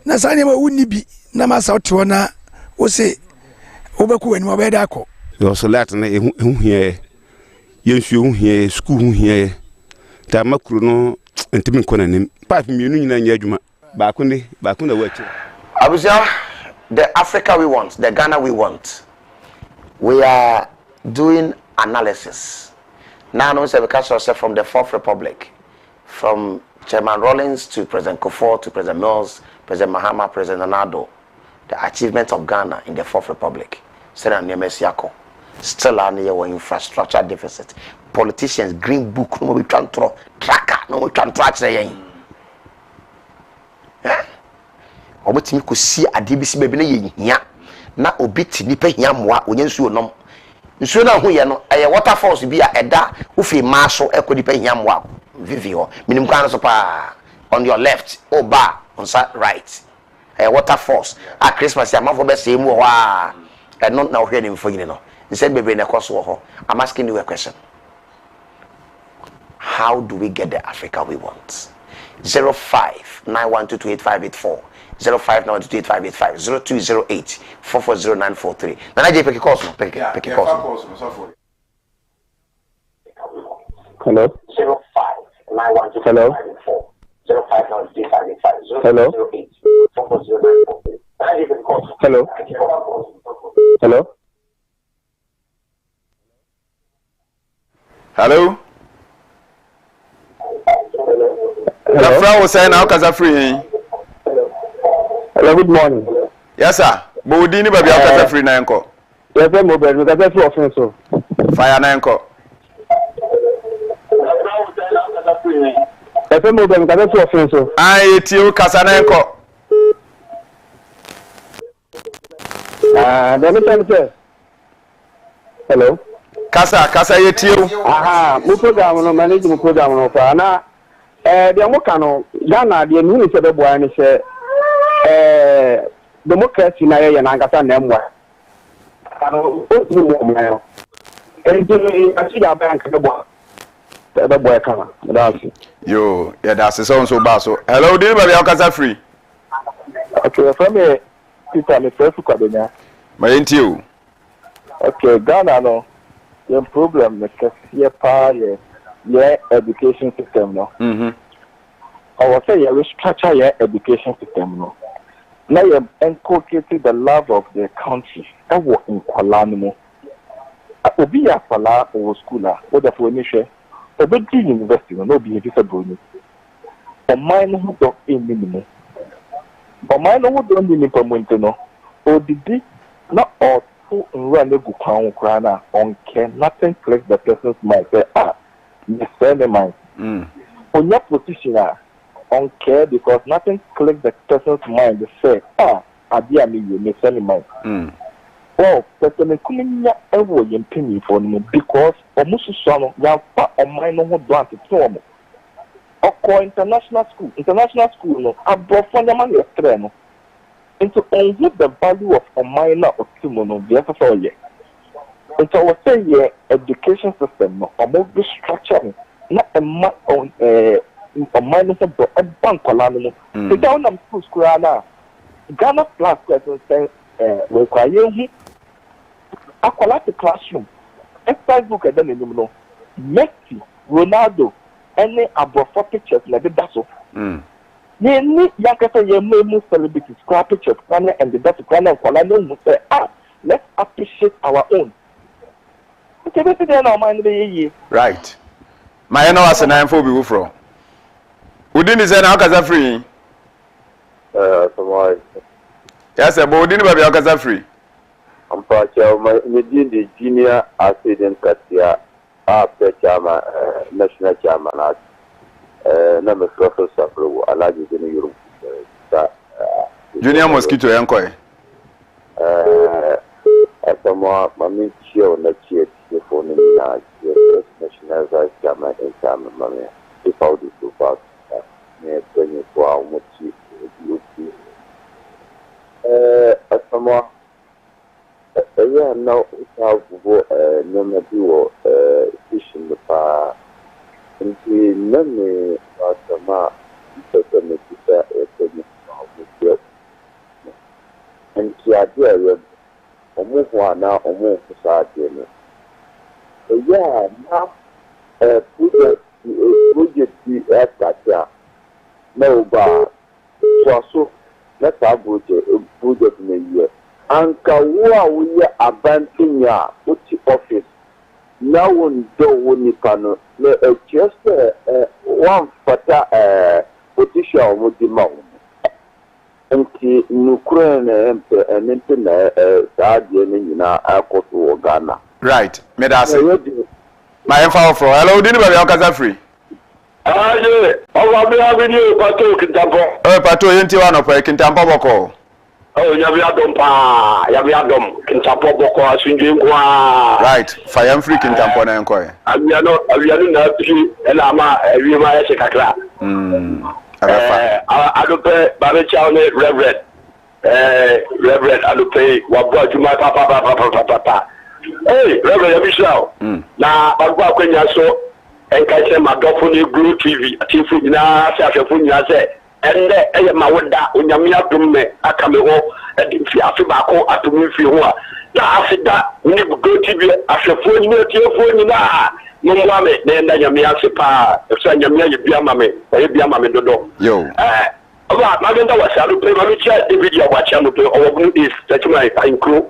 Na sa niam wuni bi na masa oto na wo se obeku eni obeda akọ. Yo so let na ehu hie yensu ehu hie school hu hie ta makuru no ntimi konanim pipe mienu nyina nya adwuma ba ko na wachi Abusia, the Africa we want, the Ghana we want, we are doing analysis now. No say because from the Fourth Republic, from Chairman Rawlings to President Kufuor to President Mills, President Mahama, President Nado, the achievements of Ghana in the Fourth Republic still are near infrastructure deficit. Politicians, green book, no we trying to tracker, no we trying to track saying. Obetimi ko si adibisi bebe na ye hia na obeti nipa hia moa onyensu onom nsuo na ho ye no eye waterfalls bi a eda wo fi maaso ekodipa hia moa vivi ho minim kan so pa on your left oba on side right waterfalls at Christmas ya mafo be say mu ho a no na ohwe ni mfo no instead bebe na koso ho. I'm asking you a question. How do we get the Africa we want? 0591228584 0592288585 0208 440943. Nana je peke course no peke course. Hello. 0591228584 0592288585 hello. 0208 440943. Nana je peke course. Hello. Hello. Hello. The friend was saying, how can I free? Hello, good morning. Yes, sir. But we didn't baby how free na enko. Yes, sir, mobile. We can free offense so. Fire na enko. Yes, sir, mobile. We can free offense so. Ai tio kasa na enko. Let me tell you. Hello. Kasa ye tio. Aha, mo program no manage mo program no fa na de mo kanu Ghana de nu ni se be boa ni se democracy na ye na ngasa na emwa kanu o ti mo mo enti asi ya bank be boa kama that's Yo, yeah, that's so bad so. Hello, did baby how kasa free? Okay, from me Peter me first ko be na. My enti. Okay, Ghana no your problem because your power your education system no. I will say you restructure your education system no. Now you inculcate the love of the country. That was in Kuala. obi ya fala o school na o da for ni hwe obi di university no be visa broni o man no do in minimum o man no do ni ni pamonte no o didi na o to run egu kwan kran na on care nothing clicks the person's mind say me send the mind on your position on care because nothing clicks the person's mind they say abi ami you me send the mind well person kunya ewo yempini for no because omusu so no ya fa o mind no ho do anteto mo oko international school no abrofo nyama no estre no into on the value of a minor or kimono the FFO ye. And so I would say yeah, education system no or more structure not a minor for a bank colano. The down of school now Ghana plus question say require you a quality classroom. Exercise book and then you Messi, Ronaldo, any above pictures like that's all. Ye ni yakasa ye memu celebrities scrap pictures and the data plan and colano say let's appreciate our own. Right. My no as an info be from. Udini say na okaza free. Samoa. Yes, but udini ba be okaza free. I'm part of my the junior accident katia after chairman national chairman na me professor pro alaji in Europe junior mosquito yanko Asamoah mami chio na chie for ni na national vice chairman in chairman mami if how do so fast me penny for much you Asamoah yeah now how go no me do fishing pa nti nane asama pese me tisa ekoni awujo nti ade ayo omo ho ana omo kusa ade no yeah na project ekatia na oba so na project me ye anka wo a wo ye abantinya uti office na wondo woni pano le just one fata position mo di ma nti nukure na empe na saadie ne nyina akoto Ghana right me da say my info for hello dini ba okaza free aye owa bi abini pato kintampo pato yenti wa no pa kintampo boko yabi adom kintampo boko asunje nkwa right fire free kintampo na enko abiano na pi ela ma wiema ya shekakra adope babecha on reverend adope wabo aduma papa reverend yabisao na bagbo akwenya so enkaise madofo ni Blue TV atifu nyina se afefo nyina se ende eye mawoda onyame adumme akame ho fi afi baako atumi fi ho a da afida ni Blue TV afefo nyina tiefo nyina momwa me na enda nyame ase pa efsa nyame ye bia mame dodo yo oba magenda wasalo pe malucha video wacha no pe owo is technical include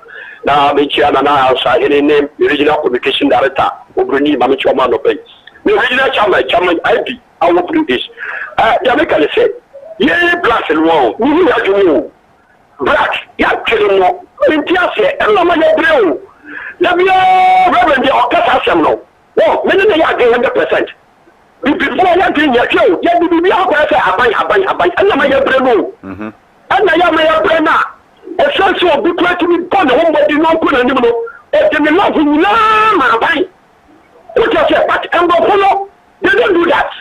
na mechi na asa any name regional communication director obroni mamechi oma no pe the original chairman ID our blue is Jamaica say yeah black and wrong we have to black ya kele no ntia se ela ma ya breu na bia reverend the okasa asem no oh me ne ya 100% before ya tin ya show ya bi akwa say aban ela ma ya breu no ana ya ma ya breu na e so bi kwa to be born one body no ko na nim no e de me love ni na ma aban what you say but and follow they don't do that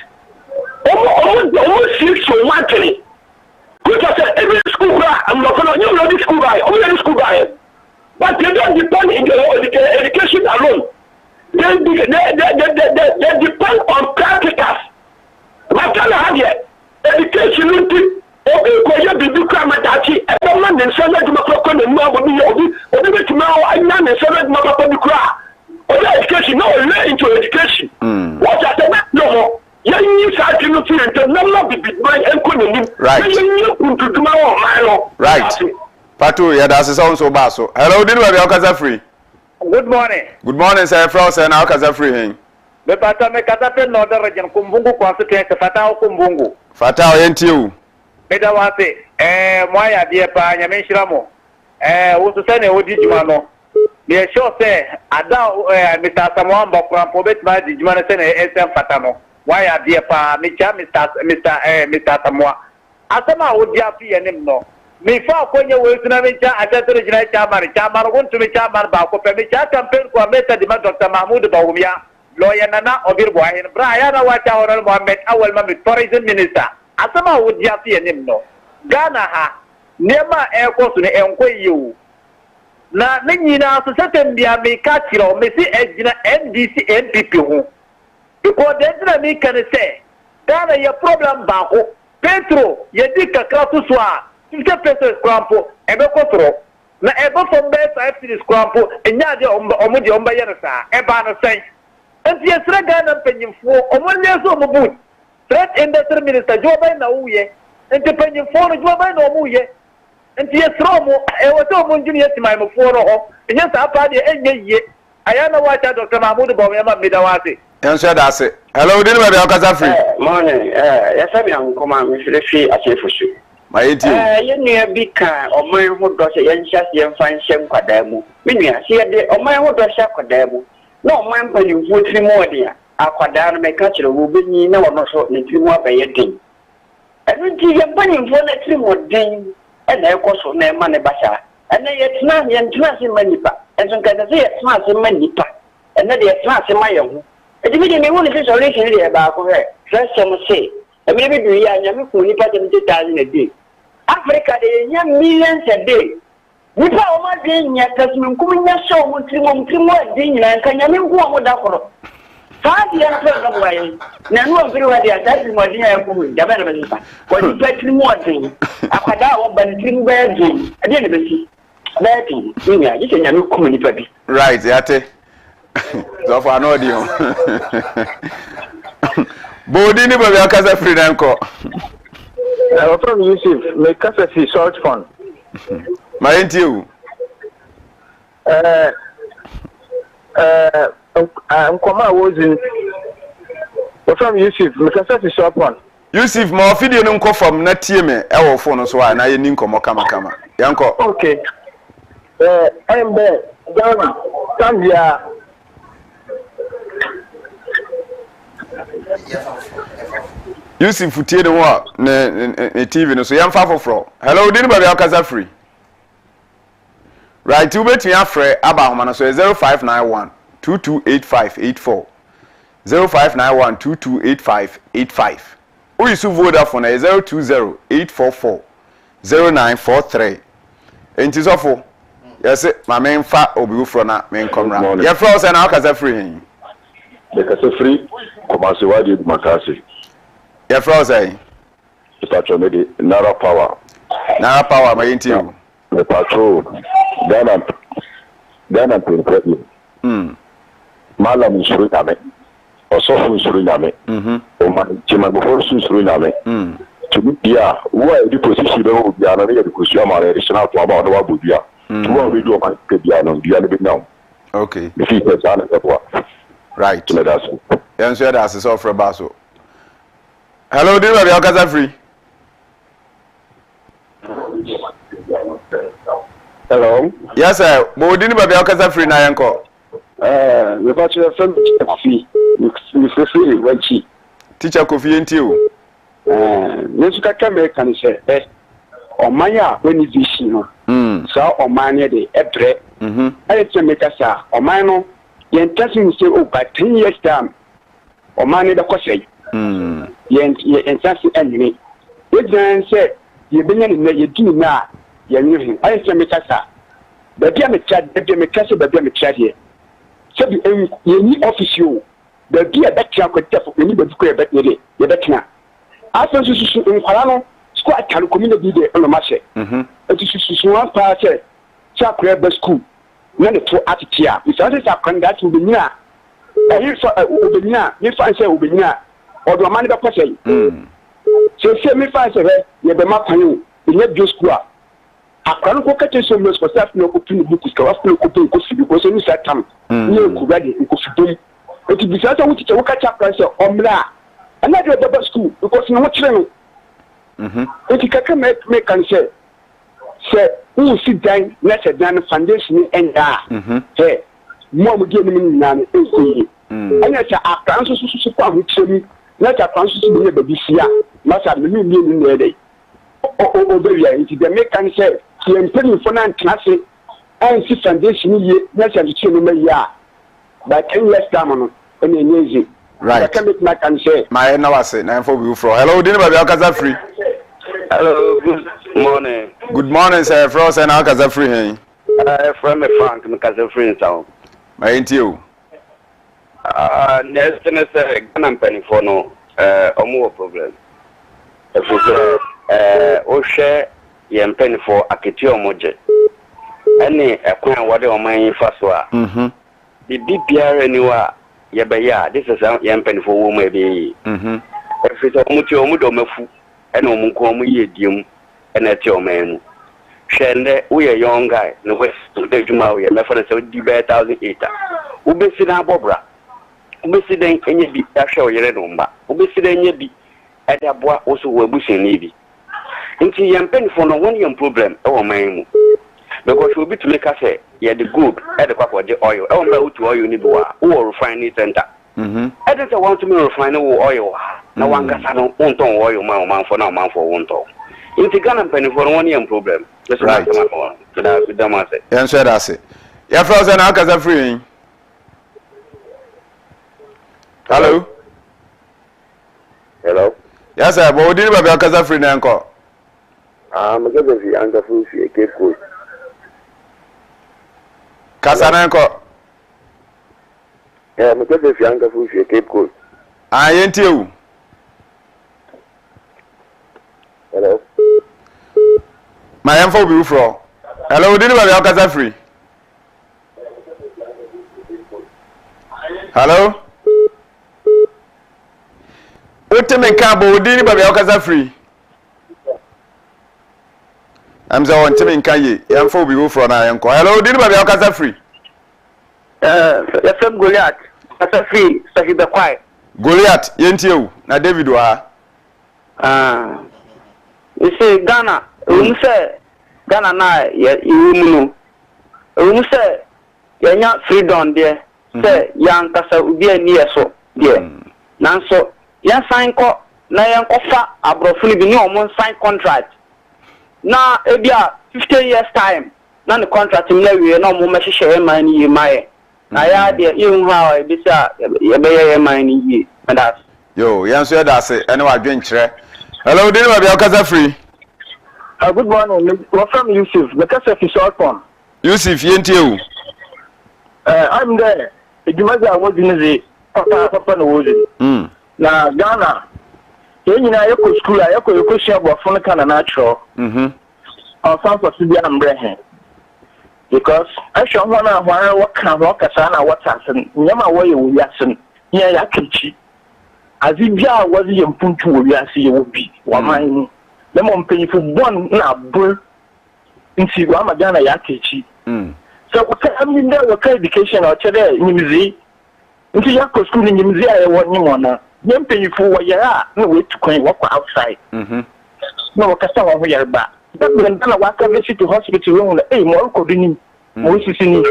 almost 6 or 1 penny. What you say every school guy I'm not follow you know this school guy only school guy but they don't depend in the education alone they depend on practicals what can I have here education okay ko ya bibi kwa matachi e ma ne nsana duma ko na mu obi betuma anya ne nsana duma ko bi kwa education no learn into education what I say no ya yi sa ti no fi ente na bi man enko nim right ya yi kuntuduma o man no right pato ya da se so ba so hello dinu ba be okaza free Good morning. Good morning, sir. From sir, now kasa free hin. Me pata me kasa pe northern region Kumbungu constituency Fatao Kumbungu. Fatao yentiu. Me da wase moya die pa nyame nhiramo. Wo so se na odi djuma no. Me sure say ada Mr. Asamoah Mbokrampo betma di djuma na se na SEN fata no. Why die pa me cha Mr. Asamoah. Asama odi afi yenim no. Me fa konye wo tuna me cha atatoro jina cha mar gontu me cha mar ba ko pe me cha campaign ko ameta di Dr. Mahmoud Bawumia lawyer nana obir bo ahin bra ya na wacha honorable Mohammed Awal Mami tourism minister asama wo dia fi enim no Ghana ha nema e ko so ne enko yiwu na ne nyina so setem bia me ka kiro me si ejina NDC NPP ho because de me kan say Ghana ye problem ba ko Petro ye di kakra so a Tika peso scrampo, ebe kotro. Na ebe from best I see scrampo, enya de omudi omba yenasa, eba no sen. Enti esra Ghana penyimfo, omonye so omubu. Threat industry minister Joba na uye. Enti penyimfo no Joba na omuye. Enti esra mo, e woto omunjuni yetima mo fo no ho. Enya sa apa de enye ye. Ayana wacha Dr. Mahmoud Bawumia midawase. Answer that say. Hello, did we be okasa free? Morning. Yes, I'm young. Come on, we should see a safe issue. You near big car or my who does a young chassis and find some quadamu. Minia, see a day or my who does a quadamu. No man for you would be more dear. A quadan may catch a ruby, no one also need to more by a ding. And when you are burning for the 3 more ding, and there was so name money basha. And then it's not young class in Manipa, and some kind of say it's not in Manipa, and then it's not in my own. And if you want to say originally about her, just some say. And maybe we are young who live 20,000 a day. Africa, they have millions a day. We put our day at Tasman, coming your show with Timon, Ding, and can you go on that? 5 years away. Now, very well, that's what they are doing. The Venezuela. What you get more thing. After that, but the thing where I didn't see. That thing, you can have community. Right, Yate. So for an audio. Bodini baby akaza free nanko. From Yusuf, make us a short fund. My interview. I'm was in. From Yusuf, make us a short fund. Yusuf, my video nunko from na tieme ewo phone so na ye ninko mo kama. Yanko. Okay. I'm there. Ghana. Zambia. Yusuf futie de wa ne TV no so yam fa foforo. Hello, did anybody akasa free? Right, you bet me afre aba homa no so 0591 228584. 0591 228585. O Yusuf Vodafone 020 844 0943. Enti sofo. Yes, my main fa obi ufro na men komra. Ya fro say na akasa free. The kasa free commence wadi makasi. Ya fro say the patrol made Nara Power my interview. The patrol Ghana problem. Malam suru name. Osofu suru name. O man chima before suru name. To be here, why the position be be ana be because you are additional to about no abudua. To what we do man ke bia no bia be now. Okay. The fee is ana ke right. So that's it. Answer that is all for baso. Hello, do you have your casa free? Hello. Yes, sir. But didn't have your casa free now, uncle. The bachelor from Kofi. You free when she. Teacher Kofi and you. Yes, I can say, oh, Maya, when is this? So, oh, Mania, the Ebre. I can make us, oh, Mano, the interesting say, oh, by 10 years time, oh, Mania, the question. Yen sasi enemy. If then say you been in the do now, you knew him. I say me kasa. The dear me chat, the dear me kasa, the dear me chat here. So you need office you. The dear that you could tell for anybody to create better day. You bet now. After you in Parano, squad can community day on the market. It is one part, Chuck Rebel School. None of two attitude. It's always a conduct to be near. I hear for Ubina, if I say Ubina. Or the money that person. So say me find say you be map you in your school. akwan ko kache so mes ko saf no ko tunu buku ka wasu ko to ko sibi ko so ni satam ni ko gade ko fidom eti bisa ta wuti wo kacha kan se omra ana de baba school because no chire no eti kaka me kan se who sit down na se dan foundation enda he mo mo de ni na no enkoyi anya cha akran so kwa ho chire na cha akran so ni ba bisia ma sa me ni na dey o baby enti de me kan se yempeni for na ntase and see foundation ye na se chi no me ya but 10 years time no ene nyezi right I can make my can say my na wase na for we from hello dini ba akaza free Hello, good morning. Good morning sir from say na akaza free hen From me Frank me akaza free in town my enti o next thing is Ghana penny for no omo problem o share yempeni for aketi omoje ene ekwan wode oman fa so a bibi biara ni wa yebeya this is yempeni for wo ma be if it omudo mafu ene omunko omu yediem ene eti oman mu hwende wo ye young guy no we de djuma wo ye me for say di be 1008 wo be si na bobra wo be si den enye bi ahwe wo yere no mba wo be si den enye bi ede aboa wo so wo abusen ni bi nti yempeni for no one problem e wo man mu because we be to make us say yeah the good e de kwa the oil e wo mba utu oil ni bi wa wo refining center e de say want to me refine wo oil na wangasa no unton oil man for na man for unton nti Ghana penny for one problem just right with them say yan share that say ya frozen na akaza free hello yes sir but we didn't be akaza free na nko I'm going to be under full Cape Coast. Kasananko. Yeah, I'm going to be under full Cape Coast. Ah, yentiu. Hello. My info be from. Hello, didn't you have free? Hello. Ultimate cabo didn't you have free? I'm the one Timmy Kanye. I'm for we from Ayanko. Hello, did you have free? Yes, I'm Goliath. That's free. So he be quiet. Goliath, yentiu. Na David wa. You see Ghana. Say Ghana na you know. Say you freedom there. Say young kasa ubi ani eso there. Nanso yan sign ko na yan kofa abrofo ni bi ni omon sign contract. Na ebia 15 years time na the contract me we na mo mehye man yi mae na ya de you how e bi sa ye be ye man yi and that yo yan so da say ene wa dwen kire hello did you be okaza free good morning we from Yusuf because of his short form Yusuf yentiu I'm there ejumaza wo dinize papa no wozi na Ghana yenyina yeko school yeko share bofo kana na chro on for to be ambre because I show one of what can work as an what happen nyama wo ye wo yasen ya yakichi azibia was ye mpuntu wo yase ye wo bi wa man na mo mpanyifo bon na bro nti wa magana yakichi so what am in there what education or chere nyimzi nti yako school nyimzi aye wo nyimona nyempanyifo wo ye a na we tukwan wo kwa outside na wakasa wo ho yerba that na waka visit to hospital room na mo ko dini mo sisi ni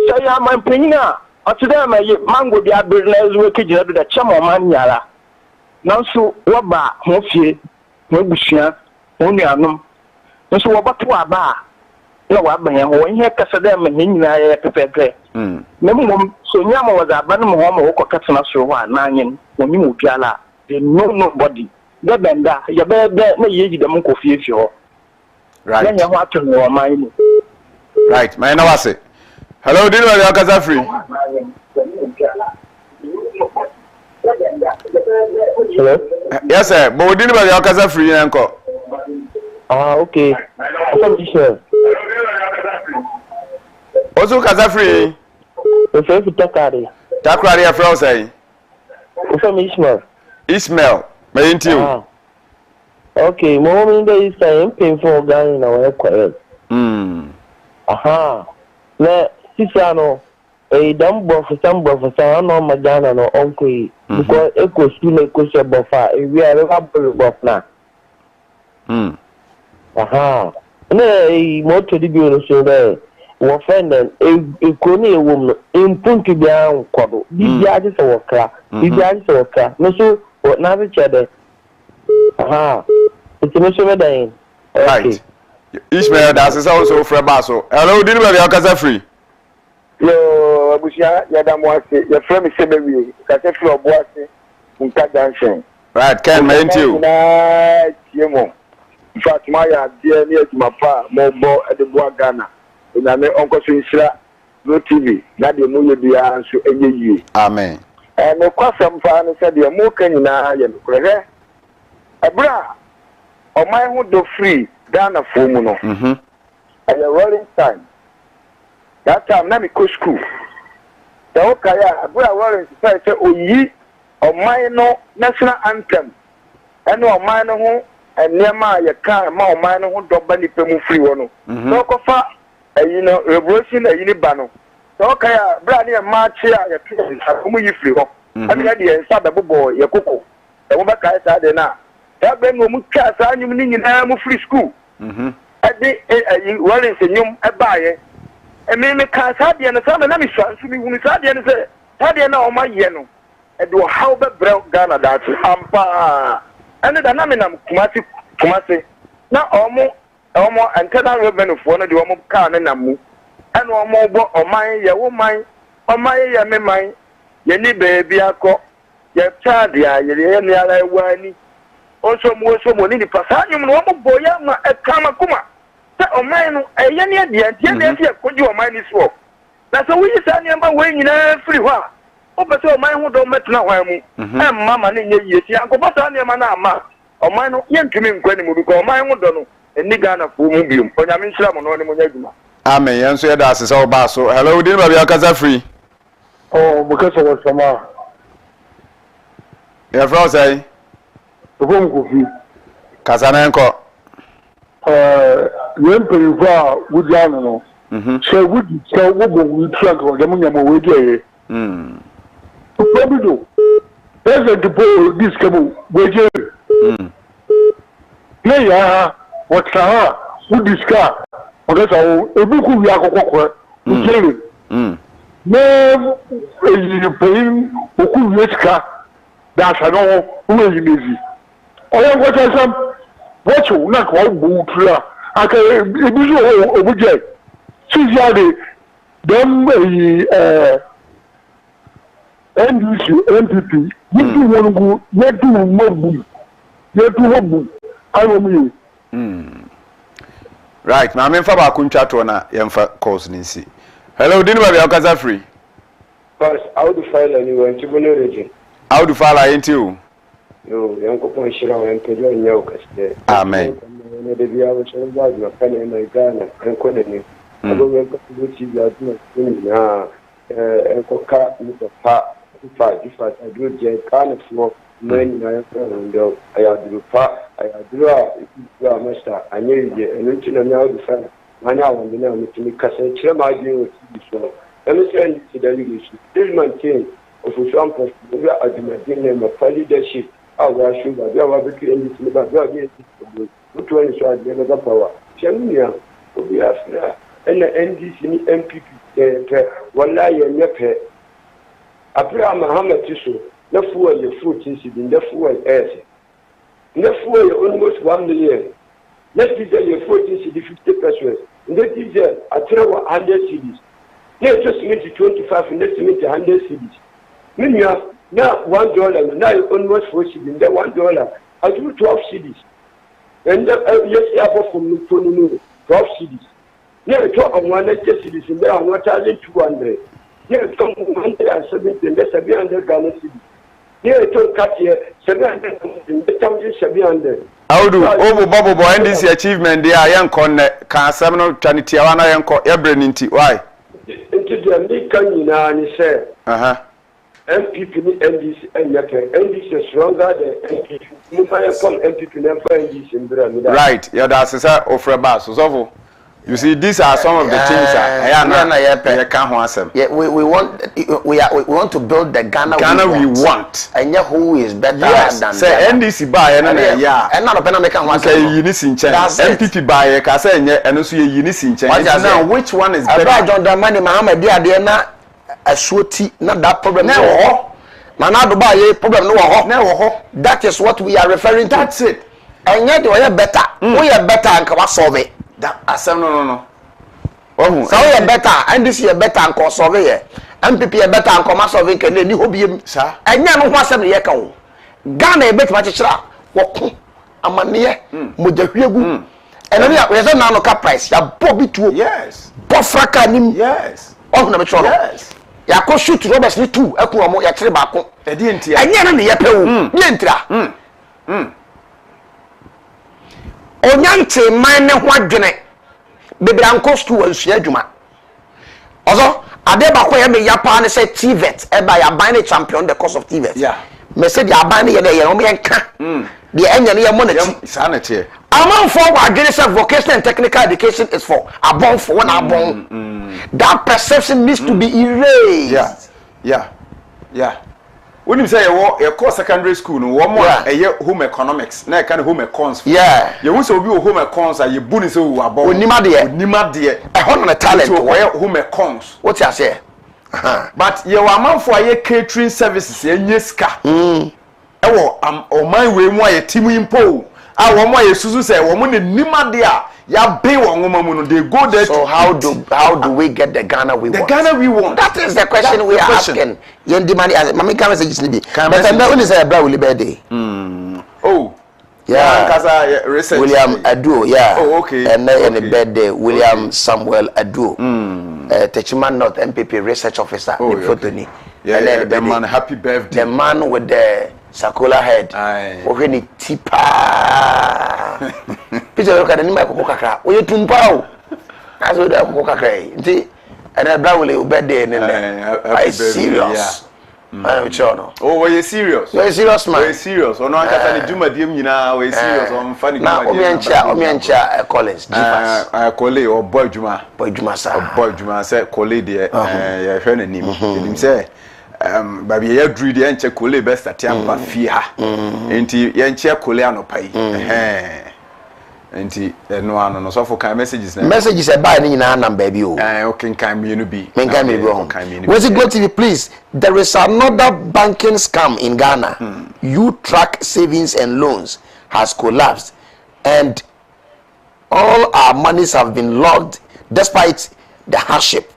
so ya man panyina otida ma mango dia bir na ezu ke jira do da chama man nyara nanso wo ba ho fie mo busia mo nuanom nanso wo bato aba na wa ban ya ho ihe kasa da ma nyina ya pepepe na mo so nyama wa za ban mo ho mo ko katena so ho na anyen mo nyi mo biala they know nobody da benda ya be na yeji da mo ko fie fie ho right right my name was hello did you have akaza free hello yes sir but did you have akaza free yanko okay sir also akaza free o fe takari ya from say o Ismail my intiu okay mo mi dey say painful guy na we quiet aha na sisa no dam bo for some no magana no onko because eko school eko se bofa we are able bof na aha na moto di bi no so be wo friend eko ni ewom no impunki bia nkodo bibia age se wokra bibia age se wokra no so na be chede aha it's no so be then right Ishmael that's also from Baso. Hello did we be free Yo abusia ya da mo ase ya frame me sebewie ka se free obo ase nka junction right Ken meant you na tiemo in fact my idea ni aduma pa mo bo e de bo Ghana na me onko so nsira no TV na de mo ye bia so enye yie amen no kwasam fa no se de mo kan nyina ye no kure abra o mai hu do free Ghana for mu no at a rolling time that time na me go school the okaya abra rolling say oyi o mai no national anthem and o mai no ho enema ye kan ma o mai no ho do ba ni pemu free wo no so ko fa you know revolution na yini ba no the okaya bra ni ma chi a ye tu mu yi free ho abi na de nsa da bobo ye koko e mo ba kai sa de na ya be no mu twa sa anyum ni nyina mu free school ade rolling se nyum e baaye me ka sa de na sa na me swansu mi hunu sa de na se sa de na o ma ye no e do how be bra Ghana that ampa ene da na me na kumasi na omo internal revenue for no de omo ka na namu ene omo bo oman ye wo man oman ye me man ye ni beebi akọ ye child ya ye ni ala wani oso mo ni pasa nyum no omo boya ma e kama kuma ta oman no e ye ni ade antie na e koji oman ni so na so wi sa ni amba we nyina free ho a o be so oman ho do metna hwan mu e mama na nye yie ti akọ sa ni ma na ama oman no ye ntumi nkwani mu bi ko oman ho do no eni Ghana fu mu biom onyame nshira mo no ne mo nya dwuma amen yen so ye da asesa o ba so hello din ba bia kaza free oh bukaso wa sama ya fra say Obon KOFI kaza na enko yen perifa wudano no se wudi se wobo wi track o dem nyamo we die Obido there's a depot this cable we je ya what ha wudi ska o da so ebuku wi akokoko ujere me eyi pein oku wi ska da sano wo eyi mezi oya ngota sam watch na ko bu tura aka ebi so obuje chiziade dem NDC NPP yitu wongu yetu mobu ayo mi right na me fa ba kuntwa to na yemfa course ni si hello din ba bia kaza free First, I would file anywhere in Chibono region. how do fala into you No, yanko po shira wa mpejo nyao kaste. amen Ne de bia wo shira ba na kana na Ghana enko ne ni. Abo yanko po chi ya tuna kuni na enko ka ni pa difa adro je kana flo men na yanko ndo ayadru pa ayadru a master anyeje enunti na nyawo difa manya wonde na mutumi kasa chira ma je o ti so. MSN delegation still maintain official post we are admitting leadership our sugar we are working in this but we are getting to one side the power chamia we are and NDC ni MPP wallahi nyepe Abraham Muhammad Tiso na fuwa ye 14 cedi na fuwa ese na fuwa ye almost 1 million na diesel ye 14 cedi 50%. Na diesel atrewa 100 cedis. Yeah, just make it 25 and let's make 100 cedis. Meanwhile, now $1, now almost 4 cedis, then $1. I do 12 cedis. And yes, I bought from 12 cedis. Yeah, I talk on 100 cedis, and there are 1,200. Yeah, I talk on 170, and that's 700 Ghana cedis. Yeah, I talk cut here 700, and that's 700. How do Obo Bobo NDC achievement they are young con can seminal Chanitiana yanko Ebreninti why? Into the American United say, MPP ni NDC and NDC is stronger than MPP. You might come MPP never NDC in Brazil. Right, yeah, that's a offer bass. So, You see, these are some of the things yeah, we want to build the Ghana we want. And who is better than say NDC buy and not a Panamanican one say MPP buy say now which one is better? I don't the money Muhammad Diana a shorty, not that problem. No, buy problem no. That is what we are referring to. That's it. And yet we are better. We are better and can solve it. That no. So we are better and this year better and can solve it. MPP are better and can solve it. And you hope sir. And you know what's happening here. Ghana bet much chra. Walk amaniye mujahwiegu. And we are now no cap price. Ya bobi tuo. Yes. Bofraka nim. Yes. Oh na metro. Yes. Ya ko shoot Roberts ni 2 eku omo ya kire ba ko. E di entia. Anya na ye pe wo. Ni entra. Onyante man ne ho adwene bebranko school ansua adwuma ozo ade ba ko ye me yapa ne say TVET e ba ya ban ne champion the course of TVET yeah me say dia ban ne ye o me enka de enya ne ye moneti sanity among for adwene say vocational and technical education is for abon for one abon that perception needs to be erased yeah when you say your core secondary school no one more home economics na kind of home econs you want to be home econs you buni say we about onima de e ho na talent home econs what you say but you man for your catering services enye ska ewo oman we mu aye team impo a wo mo aye susu say wo mo ne nima de a ya be wo ngoma mu no they go there. So how do we get the Ghana we want? The Ghana we want. That is the question we are asking. You demand mama can messages ni bi. But I only say bra will birthday. Oh. Yeah. William Adu, yeah. Oh, okay. And then the birthday William Samuel Adu. Techiman North MPP research officer. Okay. Yeah, and then the man happy birthday. The man with the circular head. Oheni tipa. Peter look at the name of Kokaka. Oye tumpao. That's what the Kokaka. Nti and I bra will birthday and I serious. Oh, were you serious? You're serious, man. We're serious. Oh no, I can't do my dear. We're serious. I'm funny. Now, Omiancha Collins. I call it or Boy Juma. Boy Juma, sir. Boy Juma said, call it there. Your friend and him say, baby, you drew the ancha cole best at Yamba Fia. Ain't he? Yancha Coleano pay. Enti no ano no so for kind messages na messages e buy ni na baby o okay kan me no be men kan me be on where's it go TV please there is another banking scam in Ghana U-Track savings and loans has collapsed and all our monies have been logged despite the hardship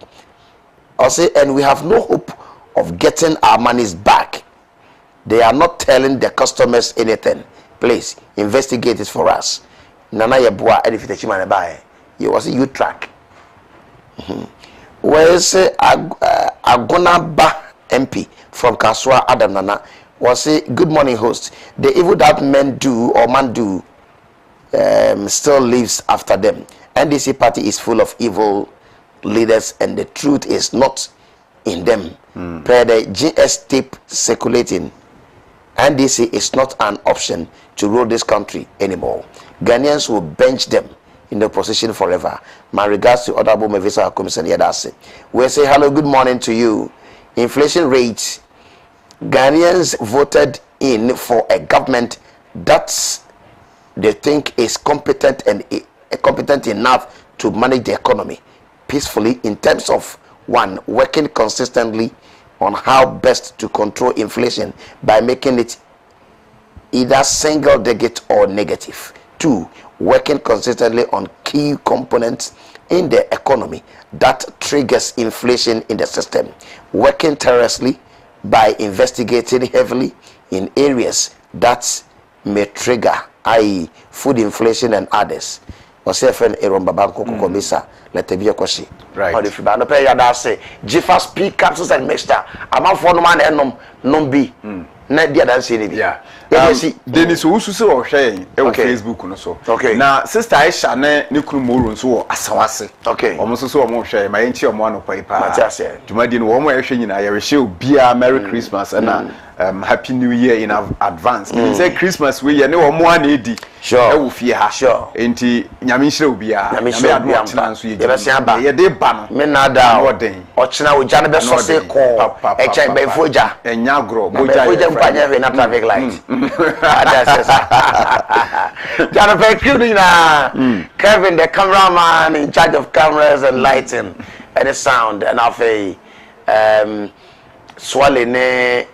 also and we have no hope of getting our monies back. They are not telling the customers anything. Please investigate it for us. Nana Yabua edification man buy. You was a U-Track. Where's Agona Ba MP from Kaswa Adam Nana was a good morning host. The evil that men do or man do still lives after them. NDC party is full of evil leaders and the truth is not in them. Per the GS tape circulating, NDC is not an option to rule this country anymore. Ghanaians will bench them in the position forever. My regards to Honorable Mevisa Commission Yadase. We say hello, good morning to you. Inflation rates. Ghanaians voted in for a government that they think is competent and competent enough to manage the economy peacefully in terms of one, working consistently on how best to control inflation by making it either single digit or negative. 2, working consistently on key components in the economy that triggers inflation in the system. Working tirelessly by investigating heavily in areas that may trigger, i.e. food inflation and others. Osefen Erombabanko Komisa, let me be a question. Right. Or if you ban pay ya say, Jiffers P capsules and mixture. I'm for no man and no be. Not the other city. Yeah. Dennis Usu or Shay, Facebook no so. Okay. Now, sister Aisha ne Nikumuru so asawase. Okay. Almost so more Shay, my auntie or one of paper. Jumadin one more Shay, I will be a Merry Christmas and Happy New Year in advance. Say Christmas we know more needy. sure ewu fie ha sure enti nyame nhire obia nyame adu amtena nso ye bɛsi aba ye de ba no me na da ɔkyena ogya ne bɛsɔ se ko ɛkyɛn bɛfo ogya enya agro bɛfo mpanya we na traffic light Jana Pekudina Kevin the cameraman in charge of cameras and lighting and the sound and of a Swale ne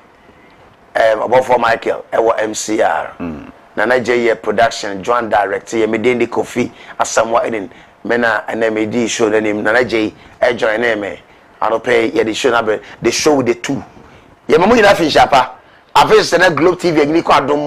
above for Michael MCR Nana J production joint director Medindi KOFI Asamoah Aningh mena and MD show the name Nana J join name I don't pay the show number the show with the two ye mamu ina fin shapa afi sene Globe TV agni kwa